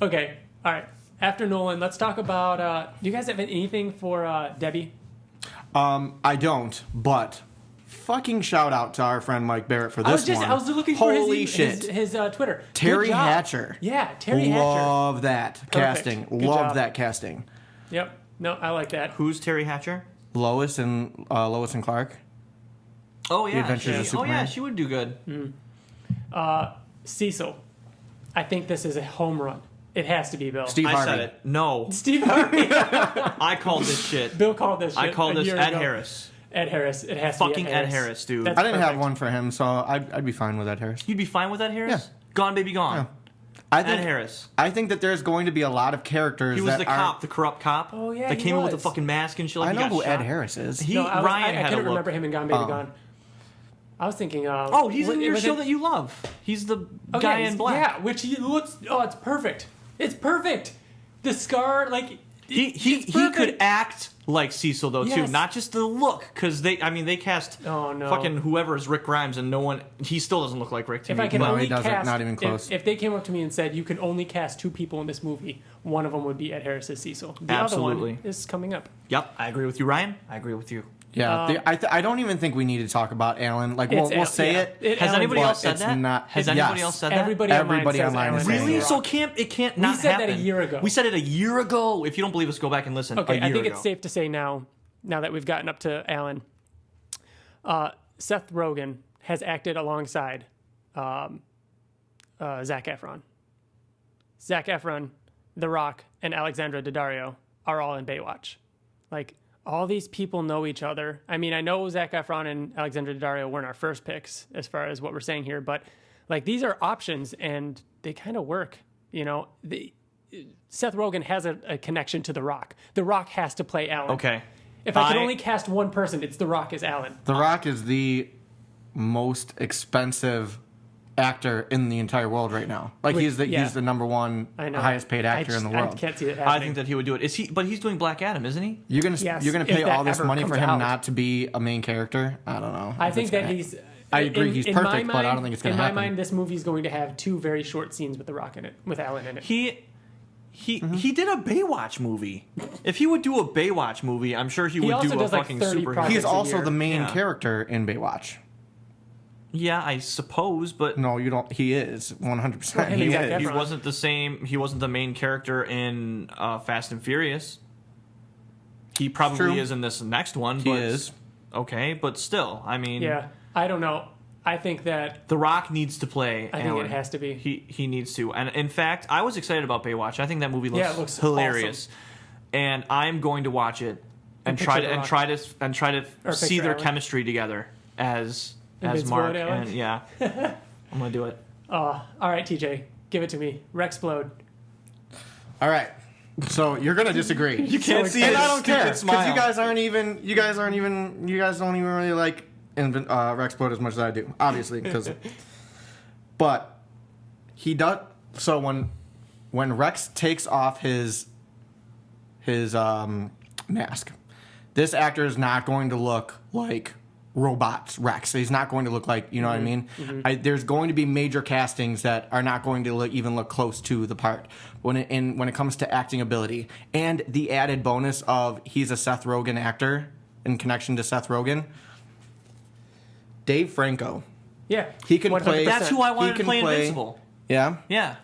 Okay. All right. After Nolan, let's talk about. Do you guys have anything for Debbie? I don't, but fucking shout out to our friend Mike Barrett for this one. I was looking for his Twitter. Terry Hatcher. Yeah, Terry Hatcher. Love that casting. Love that casting. Yep. No, I like that. Who's Terry Hatcher? Lois and Clark. Oh yeah, The Adventures of Superman. she would do good. Cecil. I think this is a home run. It has to be Bill. Steve Harvey. I said it. No. Steve Harvey. I called this shit. Bill called this shit. I called this Ed Harris. Ed Harris. It has to Fucking be Ed Harris, dude. That's I didn't perfect. have one for him, so I'd be fine with Ed Harris. You'd be fine with Ed Harris? Yeah. Gone Baby Gone. Yeah. Ed Harris. I think that there's going to be a lot of characters. He was that the cop, the corrupt cop. Oh, yeah, that he came in with was. the fucking mask and shit. Like I he know got who shot. Ed Harris is. Ryan I had couldn't a remember look. him in Gone Baby Gone. I was thinking. He's in your show that you love. He's the guy in black. Yeah, which he looks. Oh, it's perfect. It's perfect. The scar, like he could act like Cecil though too, Yes. not just the look. Because they cast fucking whoever is Rick Grimes, and no one. He still doesn't look like Rick to If me. I can No, only he doesn't. cast, Not even close. If they came up to me and said you can only cast 2 people in this movie, one of them would be Ed Harris as Cecil. The Absolutely. other one is coming up. Yep, I agree with you, Ryan. I agree with you. Yeah, I don't even think we need to talk about Alan. Like we'll say it. Has anybody else said it's that? not- Has anybody yes. else said that? Everybody online is says saying Really? that. So it can't not said happen. that a year ago. We said it a year ago. If you don't believe us, go back and listen. Okay, a year I think ago. it's safe to say now that we've gotten up to Alan, Seth Rogen has acted alongside Zac Efron. Zac Efron, The Rock, and Alexandra Daddario are all in Baywatch. Like, all these people know each other. I mean, I know Zac Efron and Alexandra Daddario weren't our first picks as far as what we're saying here, but like these are options and they kind of work. You know, Seth Rogen has a connection to The Rock. The Rock has to play Alan. Okay. If I could only cast one person, it's The Rock as Alan. The Rock is the most expensive actor in the entire world right now. Like he's the number one highest paid actor in the world. I can't see it happening. I think that he would do it. But he's doing Black Adam, isn't he? You're gonna pay if that all this ever money for comes him out. not to be a main character? I don't know. I think that he's. I agree, he's in my perfect, but I don't think it's gonna In happen. my mind, this movie's going to have 2 very short scenes with The Rock in it, with Alan in it. He did a Baywatch movie. If he would do a Baywatch movie, I'm sure he would also do a does, like, fucking 30 superhero. projects. He's a also year. the main Yeah. character in Baywatch. Yeah, I suppose, but No, you don't. He is 100%. Well, him He and Zac is. Efron. he wasn't the same. He wasn't the main character in Fast and Furious. He probably True. is in this next one. He but, is. Okay, but still, I mean, Yeah, I don't know. I think that The Rock needs to play. I think Alan. it has to be. He needs to. And in fact, I was excited about Baywatch. I think that movie looks, Yeah, it looks hilarious, and I'm going to watch it and picture The Rock. try to Or see picture their Alan. chemistry together as Invincible Mark and Alan? and yeah. I'm gonna do it. all right, TJ, give it to me. Rexplode. All right. So you're gonna disagree. You can't see and it. I don't care Because because you guys don't even really like Rexplode as much as I do, obviously. But he does. So when Rex takes off his mask, this actor is not going to look like robots Rex. He's not going to look like, you know what I mean? There's going to be major castings that are not going to even look close to the part when it comes to acting ability, and the added bonus of he's a Seth Rogen actor in connection to Seth Rogen. Dave Franco, Yeah, he can 100%. play. That's who I wanted he to can play play- Invincible. Yeah, Yeah.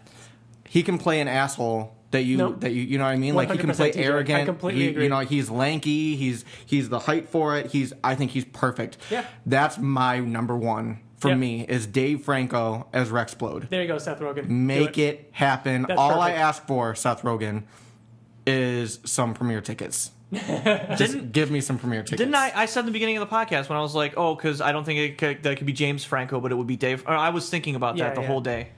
he can play an asshole that you Nope. you know what I mean. Like he can play 100% TJ. arrogant. I completely agree. You know, he's lanky. He's the height for it. I think he's perfect. Yeah. That's my number one for Yep. me is Dave Franco as Rexplode. There you go, Seth Rogen. Make Do it happen. That's All I perfect. ask for, Seth Rogen, is some premiere tickets. Just give me some premiere tickets. Didn't I said in the beginning of the podcast when I was like, oh, because I don't think that could be James Franco, but it would be Dave. Or I was thinking about that Yeah, the yeah. whole day.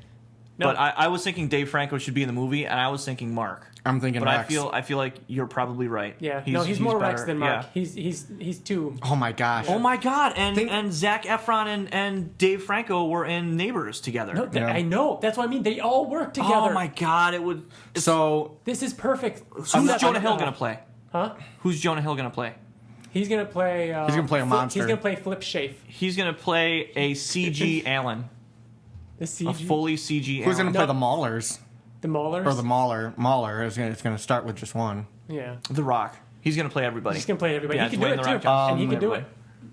No. But I was thinking Dave Franco should be in the movie, and I was thinking Mark. I'm thinking But Rex. I feel like you're probably right. Yeah, he's more Rex better. than Mark. Yeah. He's too. Oh my gosh. Oh my God! And Think- and Zac Efron and Dave Franco were in Neighbors together. No, Yeah. I know. That's what I mean. They all work together. Oh my God! It would. So This is perfect. Who's I'm not- Jonah Hill gonna play? Huh? Who's Jonah Hill gonna play? He's gonna play. He's gonna play a monster. He's gonna play Flip Shafe. He's gonna play a CG Alan, The a CG. fully CG. who's Alan. gonna play the Maulers The Maulers. or the Mauler? Mauler is gonna. It's gonna start with just one. Yeah. The Rock? He's gonna play everybody. He's gonna play everybody. Yeah, He can do Dwayne it The too, Rock Johnson. and he can do it.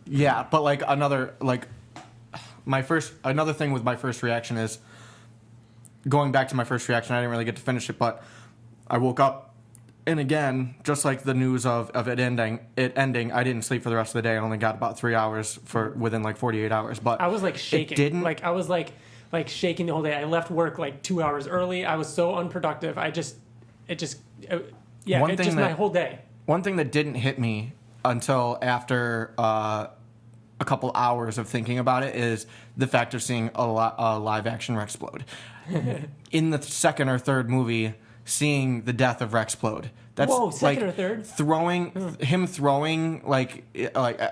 Yeah, but another thing with my first reaction is going back to my first reaction. I didn't really get to finish it, but I woke up, and again, just like the news of it ending, I didn't sleep for the rest of the day. I only got about 3 hours within like 48 hours. But I was like shaking. I was like shaking the whole day. I left work like 2 hours early. I was so unproductive. My whole day. One thing that didn't hit me until after a couple hours of thinking about it is the fact of seeing a live action Rexplode. In the second or third movie, seeing the death of Rexplode. That's second or third? Him throwing,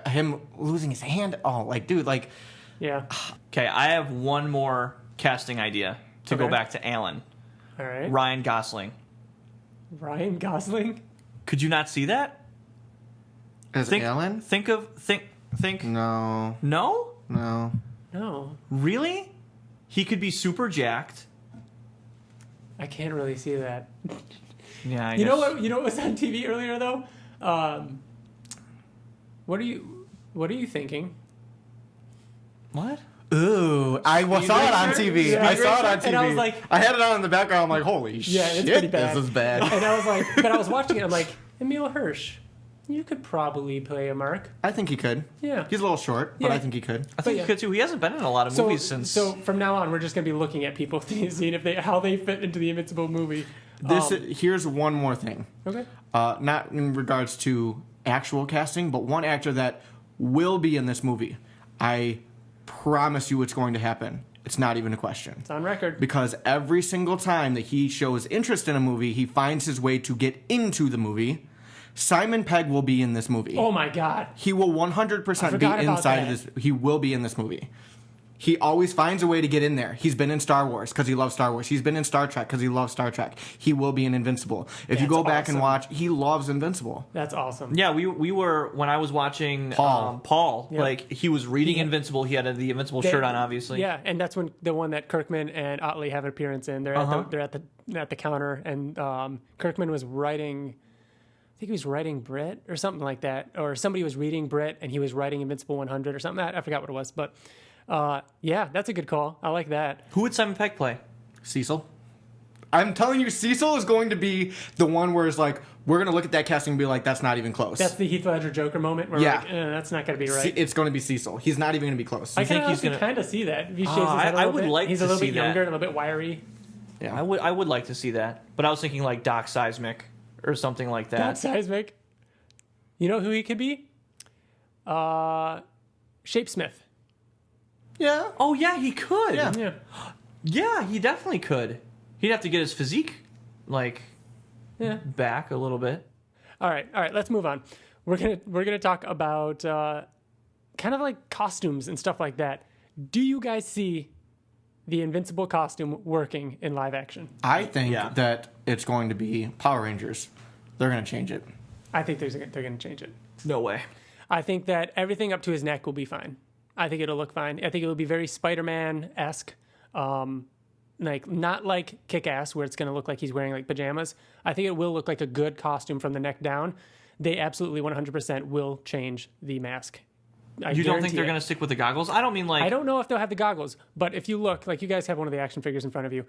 him losing his hand. Oh, like, dude, like... Yeah. Okay, I have one more casting idea to go back to Alan. All right. Ryan Gosling. Ryan Gosling? Could you not see that? As Alan? Think. No. No? No. Really? He could be super jacked. I can't really see that. Yeah, You know what was on TV earlier though? What are you thinking? What? Ooh, I saw it on TV. Yeah, I saw it on TV. and I was like, I had it on in the background. I'm like, holy shit, it's pretty bad. This is bad. And I was like, but I was watching it. I'm like, Emil Hirsch, you could probably play a Mark. I think he could. Yeah. He's a little short, but Yeah. I think he could. I think he could too. He hasn't been in a lot of movies since. So from now on, we're just gonna be looking at people, seeing how they fit into the Invincible movie. Here's one more thing. Okay. Not in regards to actual casting, but one actor that will be in this movie. I promise you it's going to happen. It's not even a question. It's on record. Because every single time that he shows interest in a movie, he finds his way to get into the movie. Simon Pegg will be in this movie. Oh my God. He will 100% be inside of this. He will be in this movie. He always finds a way to get in there. He's been in Star Wars because he loves Star Wars. He's been in Star Trek because he loves Star Trek. He will be in Invincible. If you go back and watch, he loves Invincible. That's awesome. Yeah, we were, when I was watching Paul, yep. Like, he was reading Invincible. He had the Invincible shirt on, obviously. Yeah, and that's when the one that Kirkman and Ottley have an appearance in. They're at the counter, and Kirkman was writing. I think he was writing Brit or something like that, or somebody was reading Brit, and he was writing Invincible 100 or something. I forgot what it was, but yeah, that's a good call. I like that. Who would Simon Pegg play? Cecil. I'm telling you, Cecil is going to be the one where it's like, we're going to look at that casting and be like, that's not even close. That's the Heath Ledger Joker moment where we're like, that's not going to be right. It's going to be Cecil. He's not even going to be close. I think he's going to kind of see that. If he shaves his head a I little would bit. like He's to a little see bit that. younger and a little bit wiry. Yeah, I would like to see that. But I was thinking like Doc Seismic or something like that. Doc Seismic. You know who he could be? Shapesmith. Yeah. Oh, yeah, he could. Yeah. Yeah, he definitely could. He'd have to get his physique, back a little bit. All right. Let's move on. We're gonna talk about kind of like costumes and stuff like that. Do you guys see the Invincible costume working in live action? I think that it's going to be Power Rangers. They're going to change it. I think they're going to change it. No way. I think that everything up to his neck will be fine. I think it'll look fine. I think it will be very Spider-Man-esque. Not like Kick-Ass, where it's going to look like he's wearing like pajamas. I think it will look like a good costume from the neck down. They absolutely 100% will change the mask. You don't think they're going to stick with the goggles? I don't mean like... I don't know if they'll have the goggles, but if you look, like you guys have one of the action figures in front of you.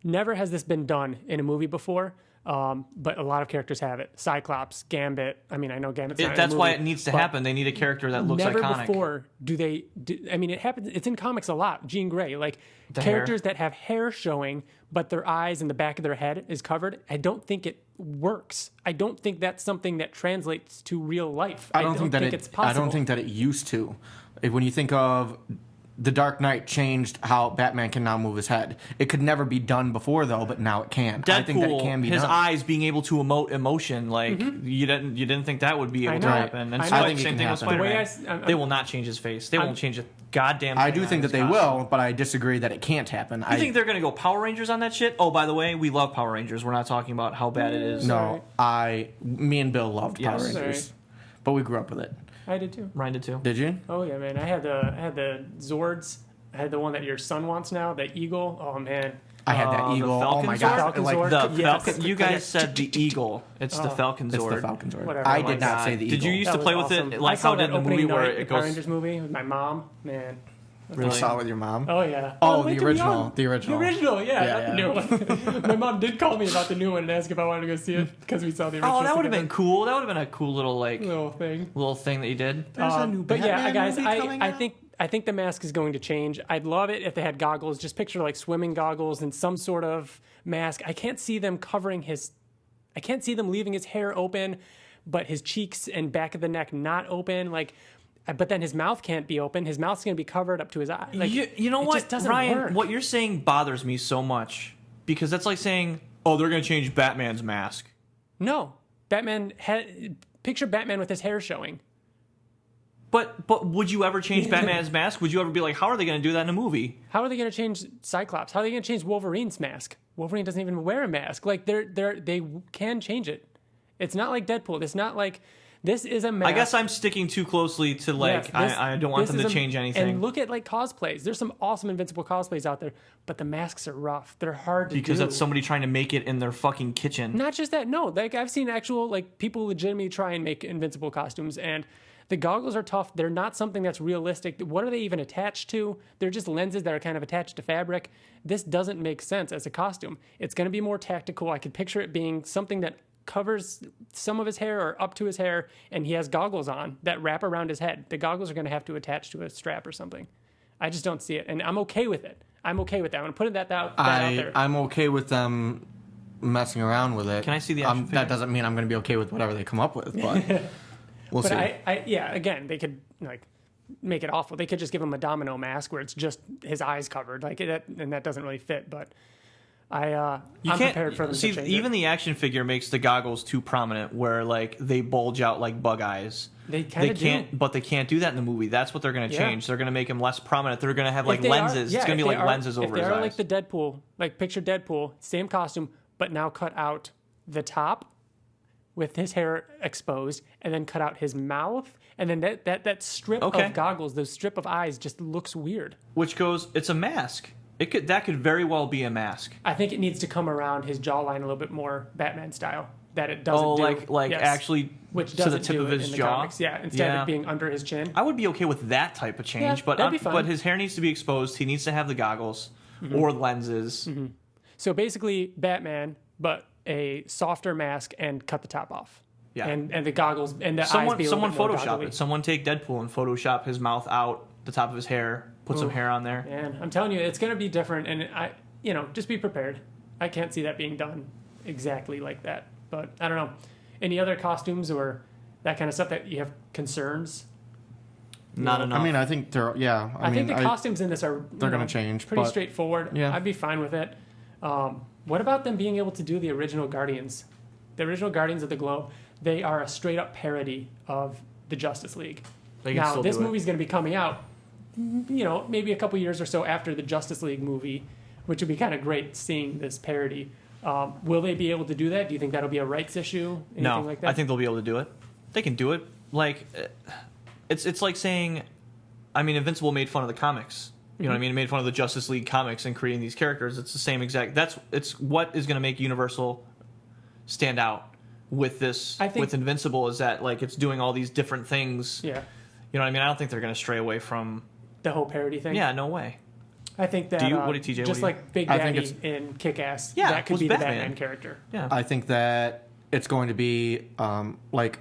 Never has this been done in a movie before, but a lot of characters have it. Cyclops, Gambit. I mean, I know Gambit's not in That's the why movie, it needs to happen. They need a character that looks never iconic. Never before do they... I mean, it happens... It's in comics a lot. Jean Grey. Like, the characters hair. that have hair showing, but their eyes and the back of their head is covered. I don't think it works. I don't think that's something that translates to real life. I don't think it's possible. I don't think that it used to. When you think of The Dark Knight changed how Batman can now move his head. It could never be done before though, but now it can. Deadpool, I think that it can be his done. eyes being able to emote emotion, like you didn't think that would be able to happen. And I think same thing with happen. Spider-Man. They will not change his face. They won't change a goddamn thing. I do think that they will, but I disagree that it can't happen. You think they're going to go Power Rangers on that shit? Oh, by the way, we love Power Rangers. We're not talking about how bad it is. No, me and Bill loved Power Rangers, but we grew up with it. I did too. Ryan did too. Did you? Oh yeah, man. I had the Zords. I had the one that your son wants now, the Eagle. Oh man. I had that the eagle. Oh my Falcon god! Falcon Like, Zord? The Yes. Falcon. You guys said the eagle. It's the Falcon it's Zord. the Falcon Zord. Whatever. I Oh my did not God. say the eagle. Did you used That to was play awesome. with it I like saw how did that in the movie opening where night, it the Power goes? Rangers movie with my mom? Man. You saw it with your mom? Oh, yeah. Oh, way the too original. young. The original. The original, yeah. Yeah, Not the new one. My mom did call me about the new one and ask if I wanted to go see it because we saw the original. Oh, that would have together. been cool. That would have been a cool little Little thing. that you did. There's a new But yeah, Batman guys, movie coming I out. think the mask is going to change. I'd love it if they had goggles. Just picture like swimming goggles and some sort of mask. I can't see them covering his. I can't see them leaving his hair open, but his cheeks and back of the neck not open. Like, but then his mouth can't be open. His mouth's going to be covered up to his eye. Like, you know it what, just doesn't Ryan? work. What you're saying bothers me so much because that's like saying, "Oh, they're going to change Batman's mask." No, picture Batman with his hair showing. But would you ever change Batman's mask? Would you ever be like, how are they going to do that in a movie? How are they going to change Cyclops? How are they going to change Wolverine's mask? Wolverine doesn't even wear a mask. Like they can change it. It's not like Deadpool. It's not like this is a mask. I guess I'm sticking too closely to like Yes, I don't want them to change anything And look at like cosplays. There's some awesome Invincible cosplays out there, but the masks are rough. They're hard to do. because that's somebody trying to make it in their fucking kitchen. Not just that. No, like I've seen actual like people legitimately try and make Invincible costumes, and the goggles are tough. They're not something that's realistic. What are they even attached to? They're just lenses that are kind of attached to fabric. This doesn't make sense as a costume. It's going to be more tactical. I could picture it being something that covers some of his hair or up to his hair, and he has goggles on that wrap around his head. The goggles are going to have to attach to a strap or something. I just don't see it, and I'm okay with it. I'm okay with that. I'm going to put that out there. I'm okay with them messing around with it. Can I see the action figure? That doesn't mean I'm going to be okay with whatever they come up with, but we'll see. Yeah, again, they could like make it awful. They could just give him a domino mask where it's just his eyes covered, like that, and that doesn't really fit. But I'm prepared for them to change even it. the action figure makes the goggles too prominent, where like they bulge out like bug eyes. They can't, but they can't do that in the movie. That's what they're going to change. They're going to make him less prominent. They're going to have like lenses. It's going to be like lenses over his eyes. If they are like the Deadpool, like picture Deadpool, same costume, but now cut out the top with his hair exposed, and then cut out his mouth, and then that strip of goggles, those strip of eyes, just looks weird. Which goes, it's a mask. That could very well be a mask. I think it needs to come around his jawline a little bit more Batman style. That it doesn't do. Actually which to the tip of his jaw. Comics. Yeah, instead of being under his chin. I would be okay with that type of change, Yeah, but that'd be fine. but his hair needs to be exposed. He needs to have the goggles or lenses. Mm-hmm. So basically, Batman, but a softer mask and cut the top off. Yeah, and the goggles and the eyes be a someone little bit more Photoshop goggly. it. Someone take Deadpool and Photoshop his mouth out, the top of his hair, put some hair on there. Man, I'm telling you, it's going to be different, and just be prepared. I can't see that being done exactly like that, but I don't know. Any other costumes or that kind of stuff that you have concerns? Not enough. I mean, I think they're I think the costumes in this are they're going to change. Pretty but straightforward. Yeah. I'd be fine with it. What about them being able to do the original Guardians? The original Guardians of the Globe, they are a straight up parody of the Justice League. Now, this movie's going to be coming out, maybe a couple years or so after the Justice League movie, which would be kind of great seeing this parody. Will they be able to do that? Do you think that'll be a rights issue? Anything like that? I think they'll be able to do it. They can do it. Like, it's like saying, I mean, Invincible made fun of the comics. You know what I mean? It made fun of the Justice League comics and creating these characters. It's the same exact. It's what is going to make Universal stand out with this. With Invincible is that like it's doing all these different things. Yeah. You know what I mean? I don't think they're going to stray away from the whole parody thing. Yeah, no way. I think that just like Big Daddy in Kick-Ass, that could be the Batman character. Yeah. I think that it's going to be like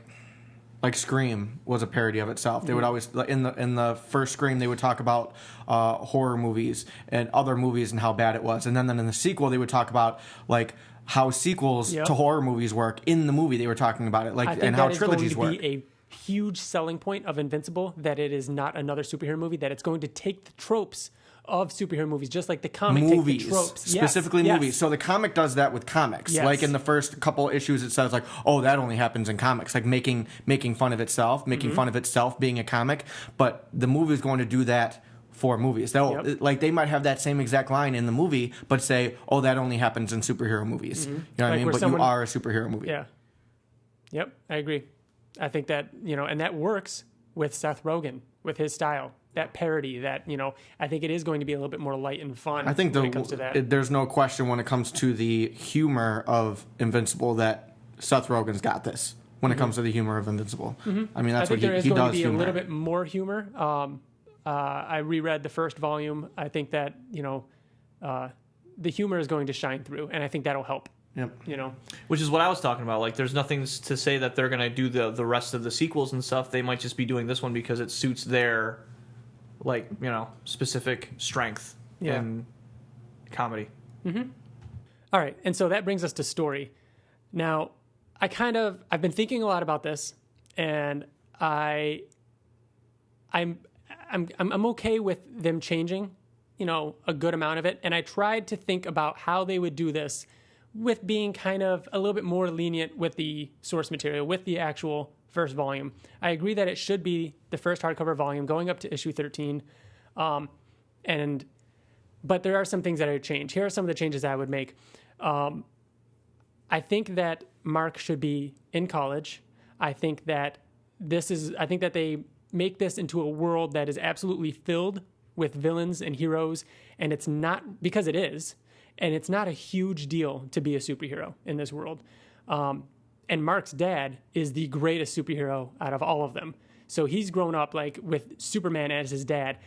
Scream was a parody of itself. They would always in the first Scream they would talk about horror movies and other movies and how bad it was, and then in the sequel they would talk about like how sequels to horror movies work. In the movie they were talking about it and how trilogies work. I think that is going to be a huge selling point of Invincible, that it is not another superhero movie, that it's going to take the tropes of superhero movies, just like the comic movies, take the tropes. Specifically movies. So the comic does that with comics. Yes. Like in the first couple issues, it says like, "Oh, that only happens in comics." Like making fun of itself, making fun of itself being a comic. But the movie is going to do that for movies. Like they might have that same exact line in the movie, but say, "Oh, that only happens in superhero movies." You know what I mean? But you are a superhero movie. Yeah. Yep, I agree. I think that and that works with Seth Rogen, with his style. that parody, that, you know, I think it is going to be a little bit more light and fun. I think when it comes to that. There's no question when it comes to the humor of Invincible that Seth Rogen's got this. When it comes to the humor of Invincible, I mean, that's what he does. I think there is going to be humor. a little bit more humor. I reread the first volume. I think that, you know, the humor is going to shine through, and I think that'll help. Yep. You know, which is what I was talking about. Like, there's nothing to say that they're going to do the rest of the sequels and stuff. They might just be doing this one because it suits their, like, you know, specific strength in comedy. Mm-hmm. All right, and so that brings us to story. Now, I've been thinking a lot about this, and I'm okay with them changing, you know, a good amount of it. And I tried to think about how they would do this with being kind of a little bit more lenient with the source material, with the actual first volume. I agree that it should be the first hardcover volume going up to issue 13. But there are some things that I would change. Here are some of the changes I would make. I think that Mark should be in college. I think that they make this into a world that is absolutely filled with villains and heroes, and it's not, because it is, and it's not a huge deal to be a superhero in this world. And Mark's dad is the greatest superhero out of all of them. So he's grown up like with Superman as his dad,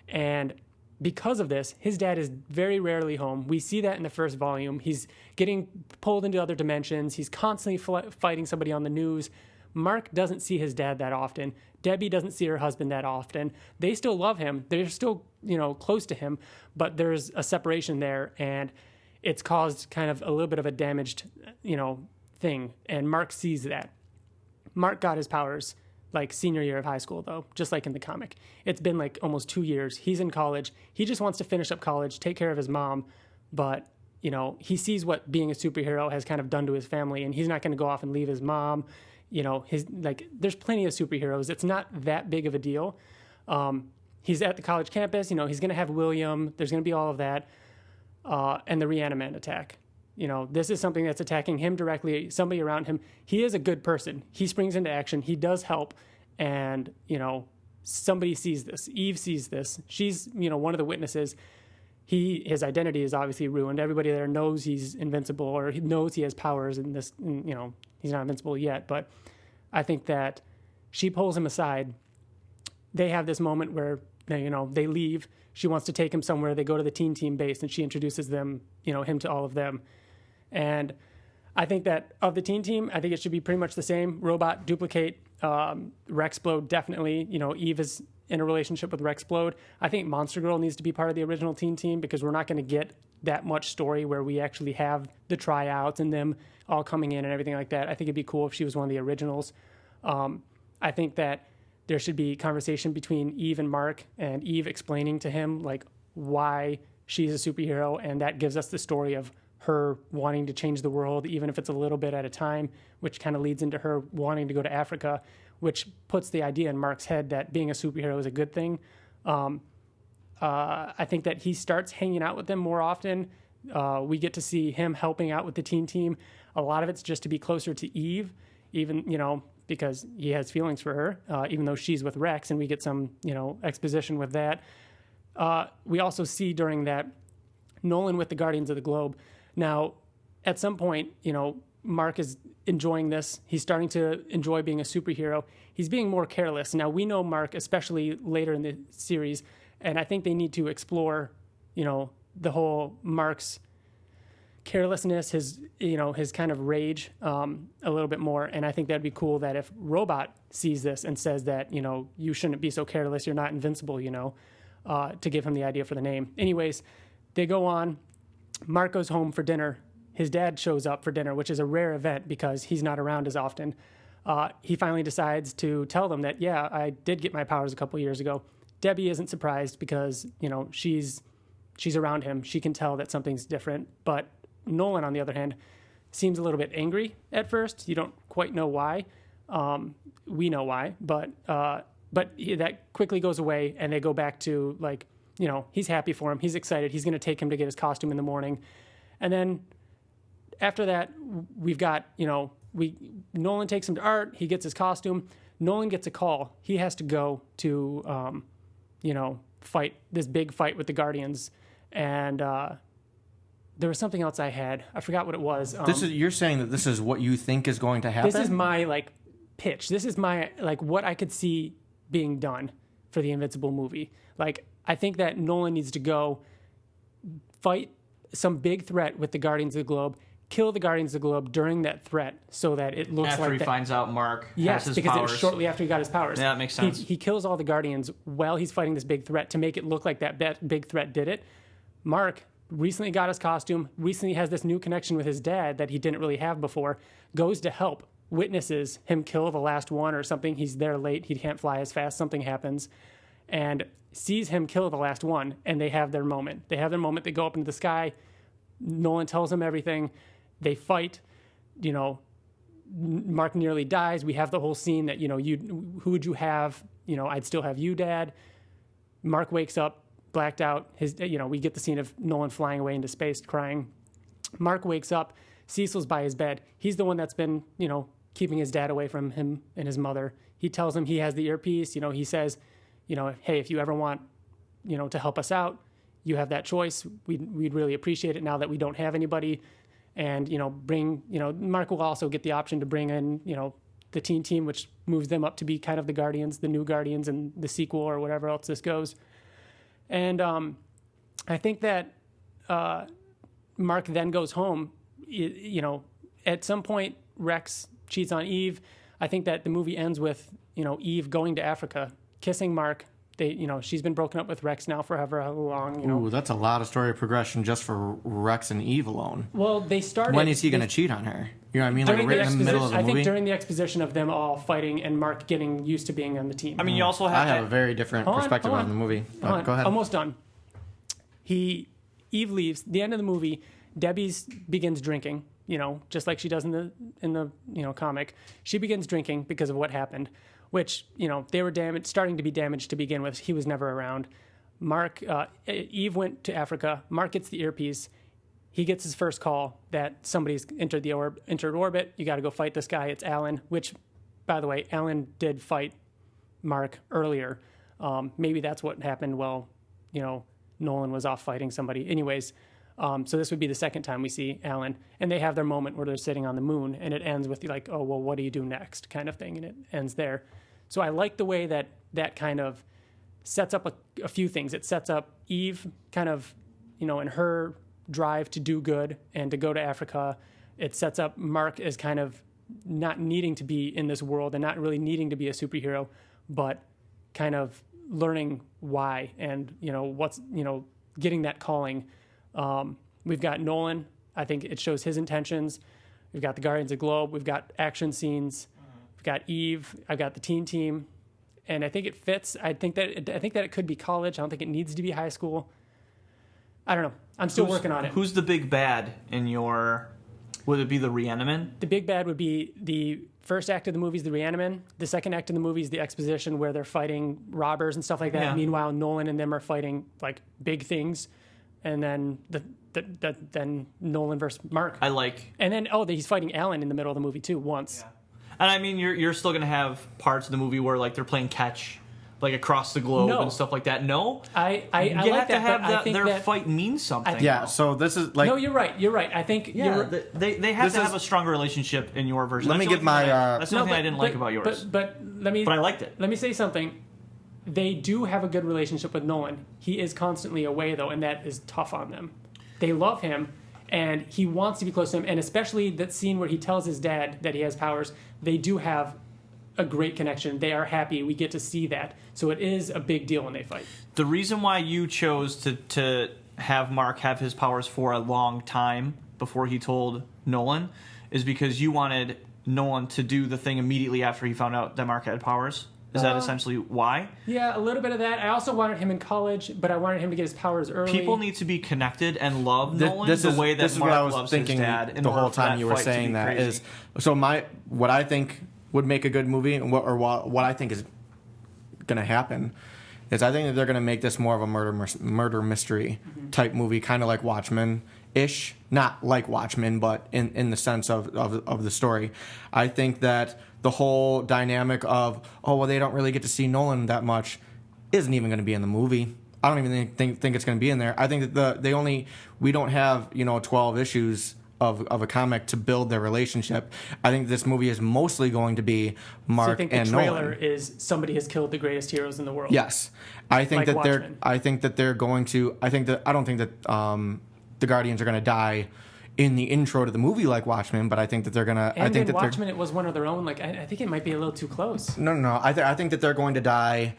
and because of this, his dad is very rarely home. We see that in the first volume. He's getting pulled into other dimensions. He's constantly fighting somebody on the news. Mark doesn't see his dad that often. Debbie doesn't see her husband that often. They still love him. They're still, you know, close to him, but there's a separation there, and it's caused kind of a little bit of a damaged, you know, thing. And Mark sees that. Mark got his powers like senior year of high school, though, just like in the comic. It's been like almost 2 years. He's in college. He just wants to finish up college, take care of his mom, but, you know, he sees what being a superhero has kind of done to his family, and he's not going to go off and leave his mom. You know, there's plenty of superheroes. It's not that big of a deal. He's at the college campus. You know, he's going to have William. There's going to be all of that. And the Reaniman attack. You know, this is something that's attacking him directly, somebody around him. He is a good person. He springs into action. He does help. And, you know, somebody sees this. Eve sees this. She's, you know, one of the witnesses. His identity is obviously ruined. Everybody there knows he's invincible, or he knows he has powers in this, you know, he's not invincible yet. But I think that she pulls him aside. They have this moment where they leave. She wants to take him somewhere. They go to the teen team base, and she introduces them, you know, him to all of them. And I think that of the teen team, I think it should be pretty much the same. Robot, Duplicate, Rexplode, definitely. You know, Eve is in a relationship with Rexplode. I think Monster Girl needs to be part of the original teen team, because we're not going to get that much story where we actually have the tryouts and them all coming in and everything like that. I think it'd be cool if she was one of the originals. I think that there should be conversation between Eve and Mark, and Eve explaining to him like why she's a superhero, and that gives us the story of her wanting to change the world, even if it's a little bit at a time, which kind of leads into her wanting to go to Africa, which puts the idea in Mark's head that being a superhero is a good thing. I think that he starts hanging out with them more often. We get to see him helping out with the teen team. A lot of it's just to be closer to Eve, even, you know, because he has feelings for her, even though she's with Rex, and we get some, you know, exposition with that. We also see during that Nolan with the Guardians of the Globe. Now, at some point, you know, Mark is enjoying this. He's starting to enjoy being a superhero. He's being more careless. Now, we know Mark, especially later in the series, and I think they need to explore, you know, the whole Mark's carelessness, his kind of rage a little bit more. And I think that'd be cool that if Robot sees this and says that, you know, you shouldn't be so careless, you're not invincible, you know, to give him the idea for the name. Anyways, they go on. Mark goes home for dinner. His dad shows up for dinner, which is a rare event because he's not around as often. He finally decides to tell them that, yeah, I did get my powers a couple years ago. Debbie isn't surprised because, you know, she's around him. She can tell that something's different. But Nolan, on the other hand, seems a little bit angry at first. You don't quite know why. We know why, but that quickly goes away, and they go back to, like, you know, he's happy for him. He's excited. He's going to take him to get his costume in the morning. And then after that, we've got, you know, Nolan takes him to art. He gets his costume. Nolan gets a call. He has to go to fight this big fight with the Guardians, and there was something else I had. I forgot what it was. You're saying that this is what you think is going to happen? This is my pitch. This is my what I could see being done for the Invincible movie. I think that Nolan needs to go fight some big threat with the Guardians of the Globe, kill the Guardians of the Globe during that threat, so that it looks after he finds out Mark has his because powers. It was shortly after he got his powers. Yeah, that makes sense. He kills all the Guardians while he's fighting this big threat to make it look like that big threat did it. Mark recently got his costume, recently has this new connection with his dad that he didn't really have before, goes to help, witnesses him kill the last one or something. He's there late, he can't fly as fast, something happens, and sees him kill the last one, and they have their moment. They go up into the sky, Nolan tells them everything, they fight, Mark nearly dies. We have the whole scene that, who would you have? I'd still have you, Dad. Mark wakes up, blacked out. We get the scene of Nolan flying away into space, crying. Mark wakes up. Cecil's by his bed. He's the one that's been, keeping his dad away from him and his mother. He tells him he has the earpiece. He says, hey, if you ever want, to help us out, you have that choice. We'd really appreciate it now that we don't have anybody. And, Mark will also get the option to bring in, the teen team, which moves them up to be kind of the Guardians, the new Guardians in the sequel or whatever else this goes. And I think that Mark then goes home. At some point, Rex cheats on Eve. I think that the movie ends with, Eve going to Africa, kissing Mark. She's been broken up with Rex now for however long. Ooh, that's a lot of story progression just for Rex and Eve alone. Well, they started. When is he going to cheat on her? You know what I mean? Right in the middle of the movie? I think during the exposition of them all fighting and Mark getting used to being on the team. I mean, you also have... I have a very different perspective on the movie. Go ahead. Almost done. Eve leaves. The end of the movie, Debbie begins drinking, just like she does in the comic. She begins drinking because of what happened, which, they were starting to be damaged to begin with. He was never around. Eve went to Africa. Mark gets the earpiece. He gets his first call that somebody's entered orbit. You got to go fight this guy. It's Alan, which, by the way, Alan did fight Mark earlier. Maybe that's what happened while, Nolan was off fighting somebody. Anyways, so this would be the second time we see Alan. And they have their moment where they're sitting on the moon, and it ends with oh, well, what do you do next kind of thing, and it ends there. So I like the way that kind of sets up a few things. It sets up Eve kind of, in her drive to do good and to go to Africa. It sets up Mark as kind of not needing to be in this world and not really needing to be a superhero, but kind of learning why and, what's, getting that calling. We've got Nolan. I think it shows his intentions. We've got the Guardians of the Globe. We've got action scenes. We've got Eve. I've got the teen team. And I think it fits. I think that it could be college. I don't think it needs to be high school. I don't know. I'm still working on it. Who's the big bad in your... Would it be the Reaniman? The big bad would be the first act of the movie is the Reaniman. The second act of the movie is the exposition where they're fighting robbers and stuff like that. Yeah. Meanwhile, Nolan and them are fighting big things. And then then Nolan versus Mark. And then he's fighting Alan in the middle of the movie too once. Yeah. And I mean, you're still gonna have parts of the movie where they're playing catch, across the globe and stuff like that. No, I you like have to have their fight means something. Yeah. So this is no, you're right. I think they have to have a stronger relationship in your version. Let me get my. That's the thing I didn't like about yours. But I liked it. Let me say something. They do have a good relationship with Nolan. He is constantly away, though, and that is tough on them. They love him, and he wants to be close to him, and especially that scene where he tells his dad that he has powers, they do have a great connection. They are happy. We get to see that. So it is a big deal when they fight. The reason why you chose to have Mark have his powers for a long time before he told Nolan is because you wanted Nolan to do the thing immediately after he found out that Mark had powers? Is that essentially why? Yeah, a little bit of that. I also wanted him in college, but I wanted him to get his powers early. People need to be connected and love Nolan the way that Mark loves his dad. The whole time you were saying that is so what I think would make a good movie, and what I think is going to happen, is I think that they're going to make this more of a murder mystery type movie, kind of like Watchmen-ish. Not like Watchmen, but in the sense of the story. I think that the whole dynamic of, they don't really get to see Nolan that much, isn't even going to be in the movie. I don't even think it's going to be in there. I think that we don't have 12 issues of a comic to build their relationship. I think this movie is mostly going to be Mark and Nolan. So you think the trailer is somebody has killed the greatest heroes in the world? Yes, I think that Watchmen. I don't think that the Guardians are going to die in the intro to the movie like Watchmen, but I think that they're gonna. And I think in Watchmen, it was one of their own. Like I think it might be a little too close. No. I think that they're going to die.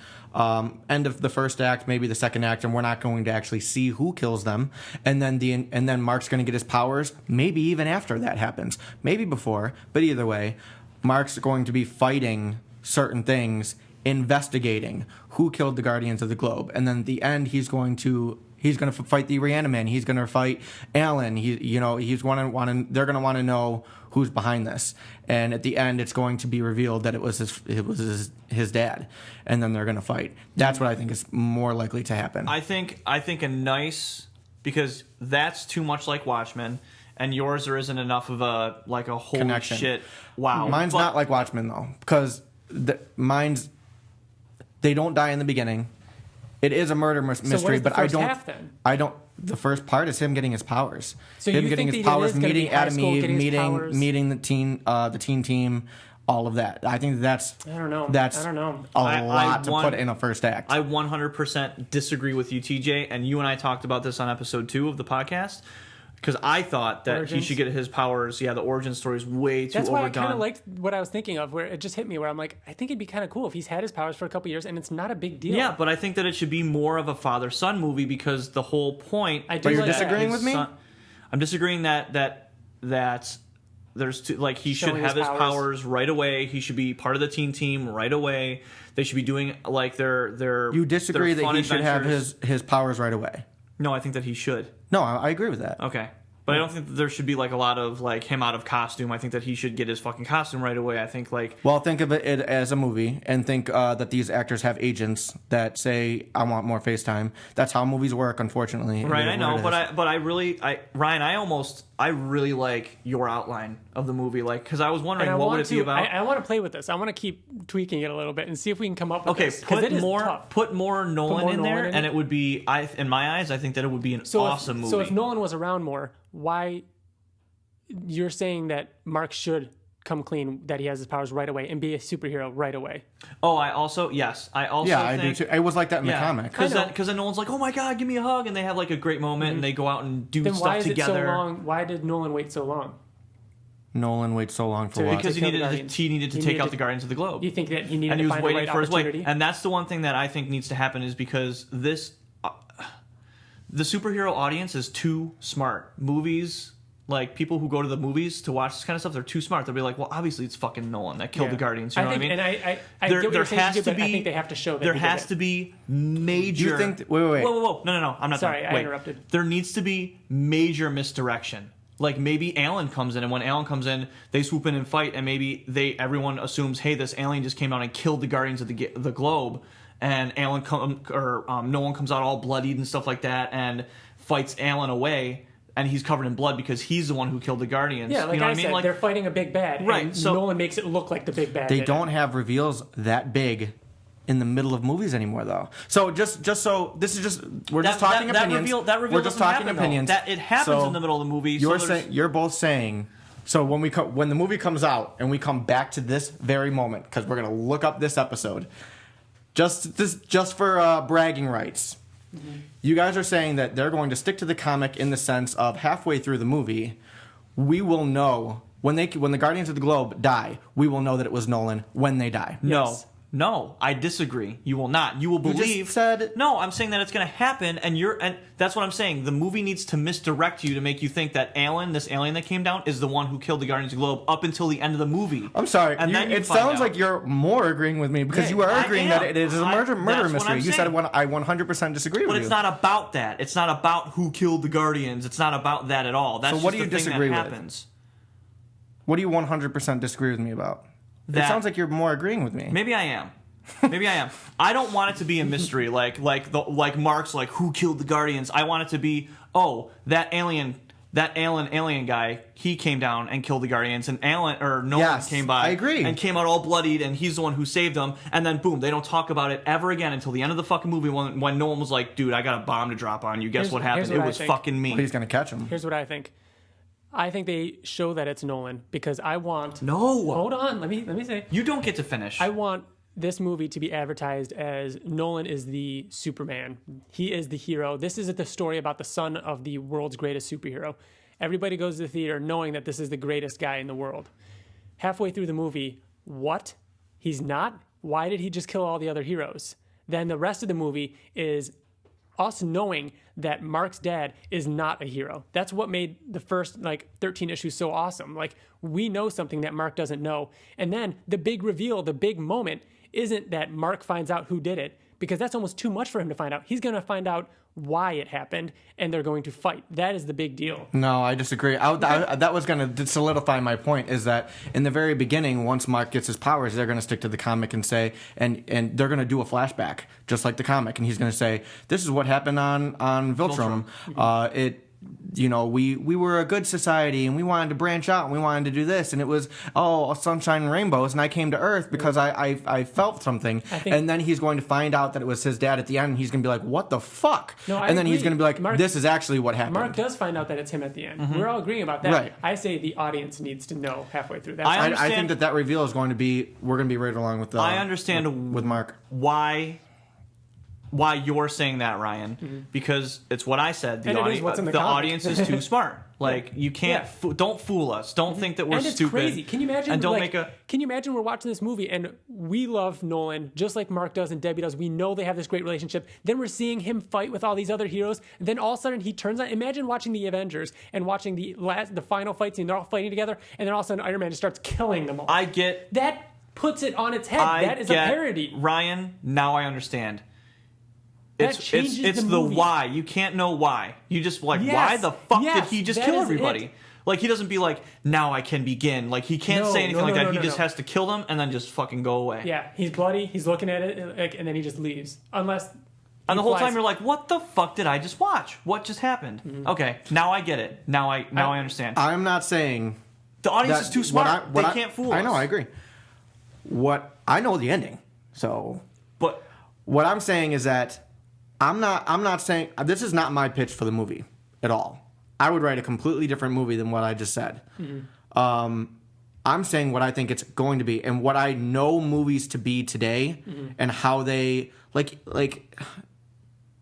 End of the first act, maybe the second act, and we're not going to actually see who kills them. And then Mark's going to get his powers. Maybe even after that happens. Maybe before. But either way, Mark's going to be fighting certain things, investigating who killed the Guardians of the Globe, and then at the end he's going to fight the Reaniman. He's going to fight Alan. They're going to want to know who's behind this. And at the end, it's going to be revealed that it was his dad. And then they're going to fight. That's what I think is more likely to happen. I think because that's too much like Watchmen, and yours there isn't enough of a holy connection. Shit. Wow. Mine's not like Watchmen though, because they don't die in the beginning. It is a murder mystery, but I don't. Half, then? I don't. The first part is him getting his powers. So him you getting think his that powers, it is meeting Adam Eve, meeting the teen team, all of that. I think that's. I don't know. That's I don't know. a lot to put in a first act. I 100% disagree with you, TJ, and you and I talked about this on episode 2 of the podcast. Because I thought that he should get his powers. Yeah, the origin story is way too overdone. That's why I kind of liked what I was thinking of, where it just hit me, where I'm like, I think it'd be kind of cool if he's had his powers for a couple years, and it's not a big deal. Yeah, but I think that it should be more of a father-son movie, because the whole point... But you're disagreeing with me? I'm disagreeing that there's he should have his powers right away. He should be part of the teen team right away. They should be doing their You disagree their that he should have adventures. his powers right away? No, I think that he should. No, I agree with that. Okay. But I don't think that there should be a lot of him out of costume. I think that he should get his fucking costume right away. I think Well, think of it as a movie, and think that these actors have agents that say, "I want more FaceTime." That's how movies work, unfortunately. Right, I know, Ryan, I really like your outline of the movie, because I was wondering what would it be about. I want to play with this. I want to keep tweaking it a little bit and see if we can come up with this. Put more Nolan in there, and it would be, in my eyes, I think that it would be an awesome movie. So if Nolan was around more, why you're saying that Mark should come clean, that he has his powers right away and be a superhero right away? Oh, I also think... I do too. It was like that in the comic. Because then Nolan's like, oh my God, give me a hug, and they have a great moment, and they go out and do then stuff why is together. It so long? Why did Nolan wait so long? Nolan waits so long for what? Because he needed to take out the Guardians of the Globe. You think that he needed to find the right opportunity? And that's the one thing that I think needs to happen, is because the superhero audience is too smart. Movies, people who go to the movies to watch this kind of stuff, they're too smart. They'll be like, well, obviously it's fucking Nolan that killed the Guardians. You know what I mean? And I get what you're saying, but I think they have to show that there has to be major... You think... Wait. Whoa. No, I'm not Sorry, done. I interrupted. There needs to be major misdirection. Maybe Alan comes in, and when Alan comes in, they swoop in and fight, and maybe everyone assumes, hey, this alien just came out and killed the Guardians of the Globe, and Nolan comes out all bloodied and stuff like that, and fights Alan away, and he's covered in blood because he's the one who killed the Guardians. Yeah, you know I said, they're fighting a big bad, right? And so Nolan makes it look like the big bad. They don't have reveals that big in the middle of movies anymore, though. So just so this is just we're just talking opinions. That reveal we're just talking opinions. That it happens in the middle of the movie. You're both saying. So when the movie comes out and we come back to this very moment, because we're gonna look up this episode, just for bragging rights. Mm-hmm. You guys are saying that they're going to stick to the comic in the sense of halfway through the movie, we will know when the Guardians of the Globe die. We will know that it was Nolan when they die. Yes. No, I disagree. You will not. You will believe. You just said... No, I'm saying that it's going to happen, and that's what I'm saying. The movie needs to misdirect you to make you think that this alien that came down, is the one who killed the Guardians of the Globe up until the end of the movie. I'm sorry. And then it sounds like you're more agreeing with me, because you are agreeing that it is a murder mystery. You said I 100% disagree with you. But it's not about that. It's not about who killed the Guardians. It's not about that at all. That's so what just do you the thing disagree that with? happens. What do you 100% disagree with me about? It sounds like you're more agreeing with me. Maybe I am. I don't want it to be a mystery like Mark's who killed the Guardians. I want it to be, that alien that alien guy, he came down and killed the Guardians, and Nolan came by. I agree. And came out all bloodied, and he's the one who saved them. And then boom, they don't talk about it ever again until the end of the fucking movie when Nolan was like, "Dude, I got a bomb to drop on you." Guess what happened? It was fucking me. Well, he's gonna catch him. Here's what I think. I think they show that it's Nolan because I want. No. Hold on. Let me say. You don't get to finish. I want this movie to be advertised as Nolan is the Superman. He is the hero. This is the story about the son of the world's greatest superhero. Everybody goes to the theater knowing that this is the greatest guy in the world. Halfway through the movie, what? He's not? Why did he just kill all the other heroes? Then the rest of the movie is us knowing that Mark's dad is not a hero. That's what made the first 13 issues so awesome. Like, we know something that Mark doesn't know. And then the big reveal, the big moment, isn't that Mark finds out who did it, because that's almost too much for him to find out. He's going to find out why it happened, and they're going to fight. That is the big deal. No, I disagree. That was going to solidify my point, is that in the very beginning, once Mark gets his powers, they're going to stick to the comic and say, and they're going to do a flashback, just like the comic, and he's going to say, this is what happened on Viltrum. We were a good society, and we wanted to branch out, and we wanted to do this, and it was sunshine and rainbows, and I came to Earth because I felt something, and then he's going to find out that it was his dad at the end, and he's going to be like, what the fuck? And then he's going to be like, this is actually what happened. Mark does find out that it's him at the end. Mm-hmm. We're all agreeing about that. Right. I say the audience needs to know halfway through that. I think that reveal is going to be, we're going to be right along with I understand with Mark. Why you're saying that, Ryan, because it's what I said. The audience is too smart. Like, you can't don't fool us. Don't think that we're stupid. Crazy. Can you imagine? And can you imagine we're watching this movie and we love Nolan just like Mark does and Debbie does. We know they have this great relationship. Then we're seeing him fight with all these other heroes. And then all of a sudden he turns on. Imagine watching the Avengers and watching the final fight scene. They're all fighting together, and then all of a sudden Iron Man just starts killing them all. I get that. Puts it on its head. That is a parody. Ryan, now I understand. It's the movie. Why. You can't know why. You just why the fuck did he just kill everybody? Like, he doesn't be like, now I can begin. Like, he can't say anything like that. He just has to kill them and then just fucking go away. Yeah, he's bloody. He's looking at it, and then he just leaves. And the whole time you're like, what the fuck did I just watch? What just happened? Mm-hmm. Okay, now I get it. Now I understand. I'm not saying the audience is too smart. They can't fool us. I know, I agree. I know the ending. So, but what I'm saying is that I'm not saying this is not my pitch for the movie at all. I would write a completely different movie than what I just said. Mm-hmm. I'm saying what I think it's going to be, and what I know movies to be today, and how they like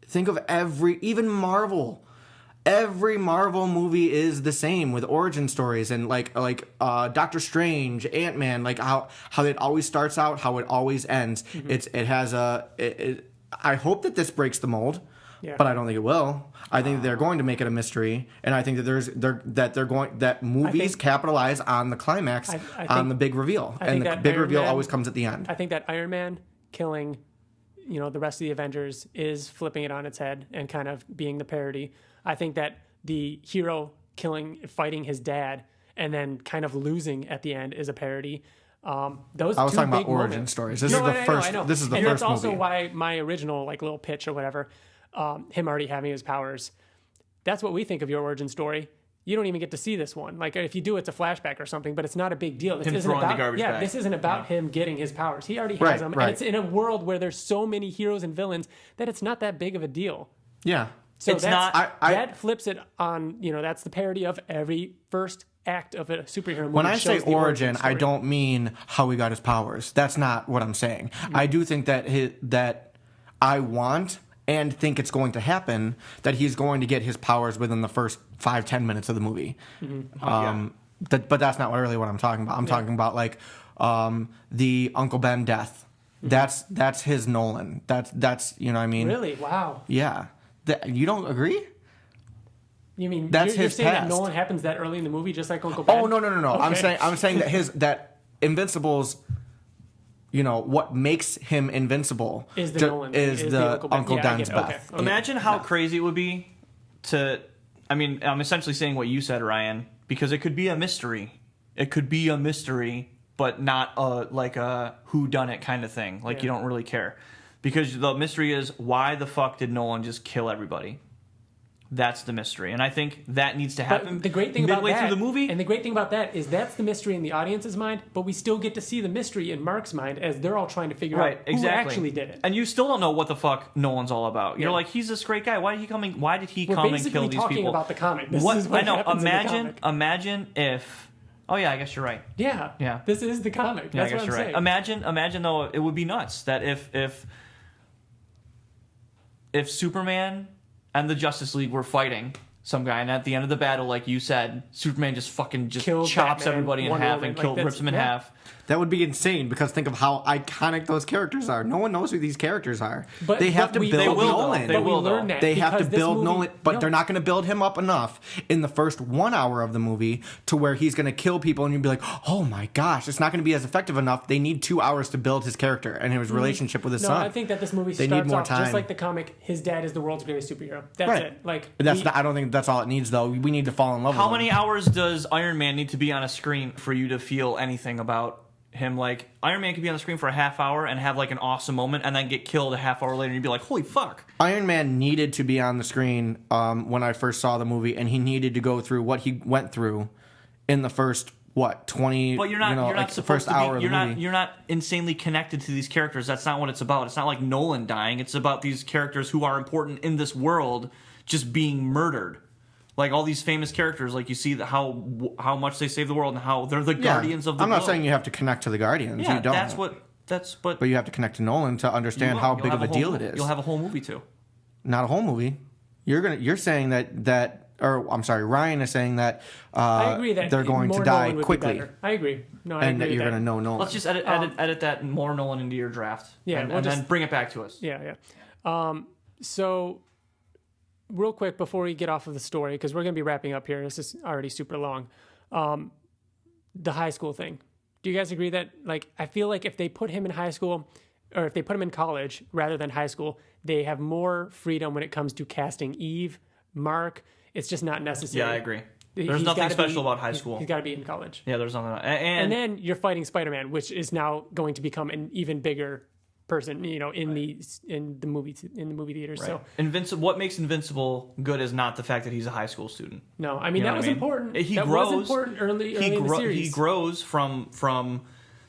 think of even Marvel. Every Marvel movie is the same, with origin stories and like Doctor Strange, Ant-Man, like how it always starts out, how it always ends. Mm-hmm. I hope that this breaks the mold, but I don't think it will. I think that they're going to make it a mystery, and I think that that movies capitalize on the climax, on the big reveal, and the big reveal always comes at the end. I think that Iron Man killing, the rest of the Avengers is flipping it on its head and kind of being the parody. I think that the hero fighting his dad and then kind of losing at the end is a parody. I was talking about origin stories. This is the first. This is the first movie. And that's also why my original little pitch or whatever, him already having his powers. That's what we think of your origin story. You don't even get to see this one. Like, if you do, it's a flashback or something, but it's not a big deal. This isn't about the garbage bag. This isn't about him getting his powers. He already has them, and it's in a world where there's so many heroes and villains that it's not that big of a deal. Yeah. So that flips it on. That's the parody of every first act of a superhero movie. When I say origin, I don't mean how he got his powers. That's not what I'm saying. Mm-hmm. I do think that I want and think it's going to happen, that he's going to get his powers within the first 5-10 minutes of the movie. Mm-hmm. But that's not really what I'm talking about. I'm talking about the Uncle Ben death. Mm-hmm. That's his Nolan. That's what I mean. Really? Wow. Yeah. You don't agree? You mean you're saying past. that Nolan happens that early in the movie, just like Uncle Ben? Oh no! Okay. I'm saying that Invincible's, what makes him invincible is the Uncle Ben's death. Okay. Imagine how crazy it would be I'm essentially saying what you said, Ryan, because it could be a mystery. It could be a mystery, but not a whodunit kind of thing. You don't really care. Because the mystery is, why the fuck did Nolan just kill everybody? That's the mystery, and I think that needs to happen. But the great thing about midway that, through the movie, and the great thing about that is that's the mystery in the audience's mind, but we still get to see the mystery in Mark's mind as they're all trying to figure out who actually did it. And you still don't know what the fuck Nolan's all about. You're like, he's this great guy. Why did he come and kill these people? We're basically talking about the comic. This is what happens in the comic. Imagine if. Oh yeah, I guess you're right. Yeah. This is the comic. Yeah, that's what I'm saying. Right. Imagine though, it would be nuts that if Superman and the Justice League were fighting some guy, and at the end of the battle, like you said, Superman just chops Batman, everybody in half and rips him in half. That would be insane because think of how iconic those characters are. No one knows who these characters are. But they have to build Nolan. They have to build Nolan, but they're not going to build him up enough in the first 1 hour of the movie to where he's going to kill people and you'd be like, oh my gosh, it's not going to be as effective enough. They need 2 hours to build his character and his relationship with his son. I think that this movie starts off just like the comic. His dad is the world's greatest superhero. That's it. Like I don't think that's all it needs though. We need to fall in love with him. How many hours does Iron Man need to be on a screen for you to feel anything about him? Like, Iron Man could be on the screen for a half hour and have like an awesome moment and then get killed a half hour later and you'd be like, holy fuck. Iron Man needed to be on the screen when I first saw the movie, and he needed to go through what he went through in the first 20 but you're not supposed first to be, hour of the movie. You're not insanely connected to these characters. That's not what it's about. It's not like Nolan dying. It's about these characters who are important in this world just being murdered. Like all these famous characters, like you see how much they save the world and how they're the guardians of the world. I'm not saying you have to connect to the Guardians. Yeah, you don't. But you have to connect to Nolan to understand how big of a deal it is. You'll have a whole movie too. Not a whole movie. You're saying that or I'm sorry, Ryan is saying that I agree that they're going to die quickly. I agree. No, I and agree that you're going to know Nolan. Let's just edit that more Nolan into your draft. Yeah, and then bring it back to us. Yeah. So real quick before we get off of the story, because we're going to be wrapping up here. This is already super long. The high school thing. Do you guys agree that, like, I feel like if they put him in high school, or if they put him in college rather than high school, they have more freedom when it comes to casting Eve, Mark. It's just not necessary. Yeah, I agree. There's nothing special about high school. He's got to be in college. Yeah, there's nothing. And then you're fighting Spider-Man, which is now going to become an even bigger person, in the movie theaters. Right. So what makes Invincible good is not the fact that he's a high school student. No, I mean that was important. That was important early in the series. He grows from.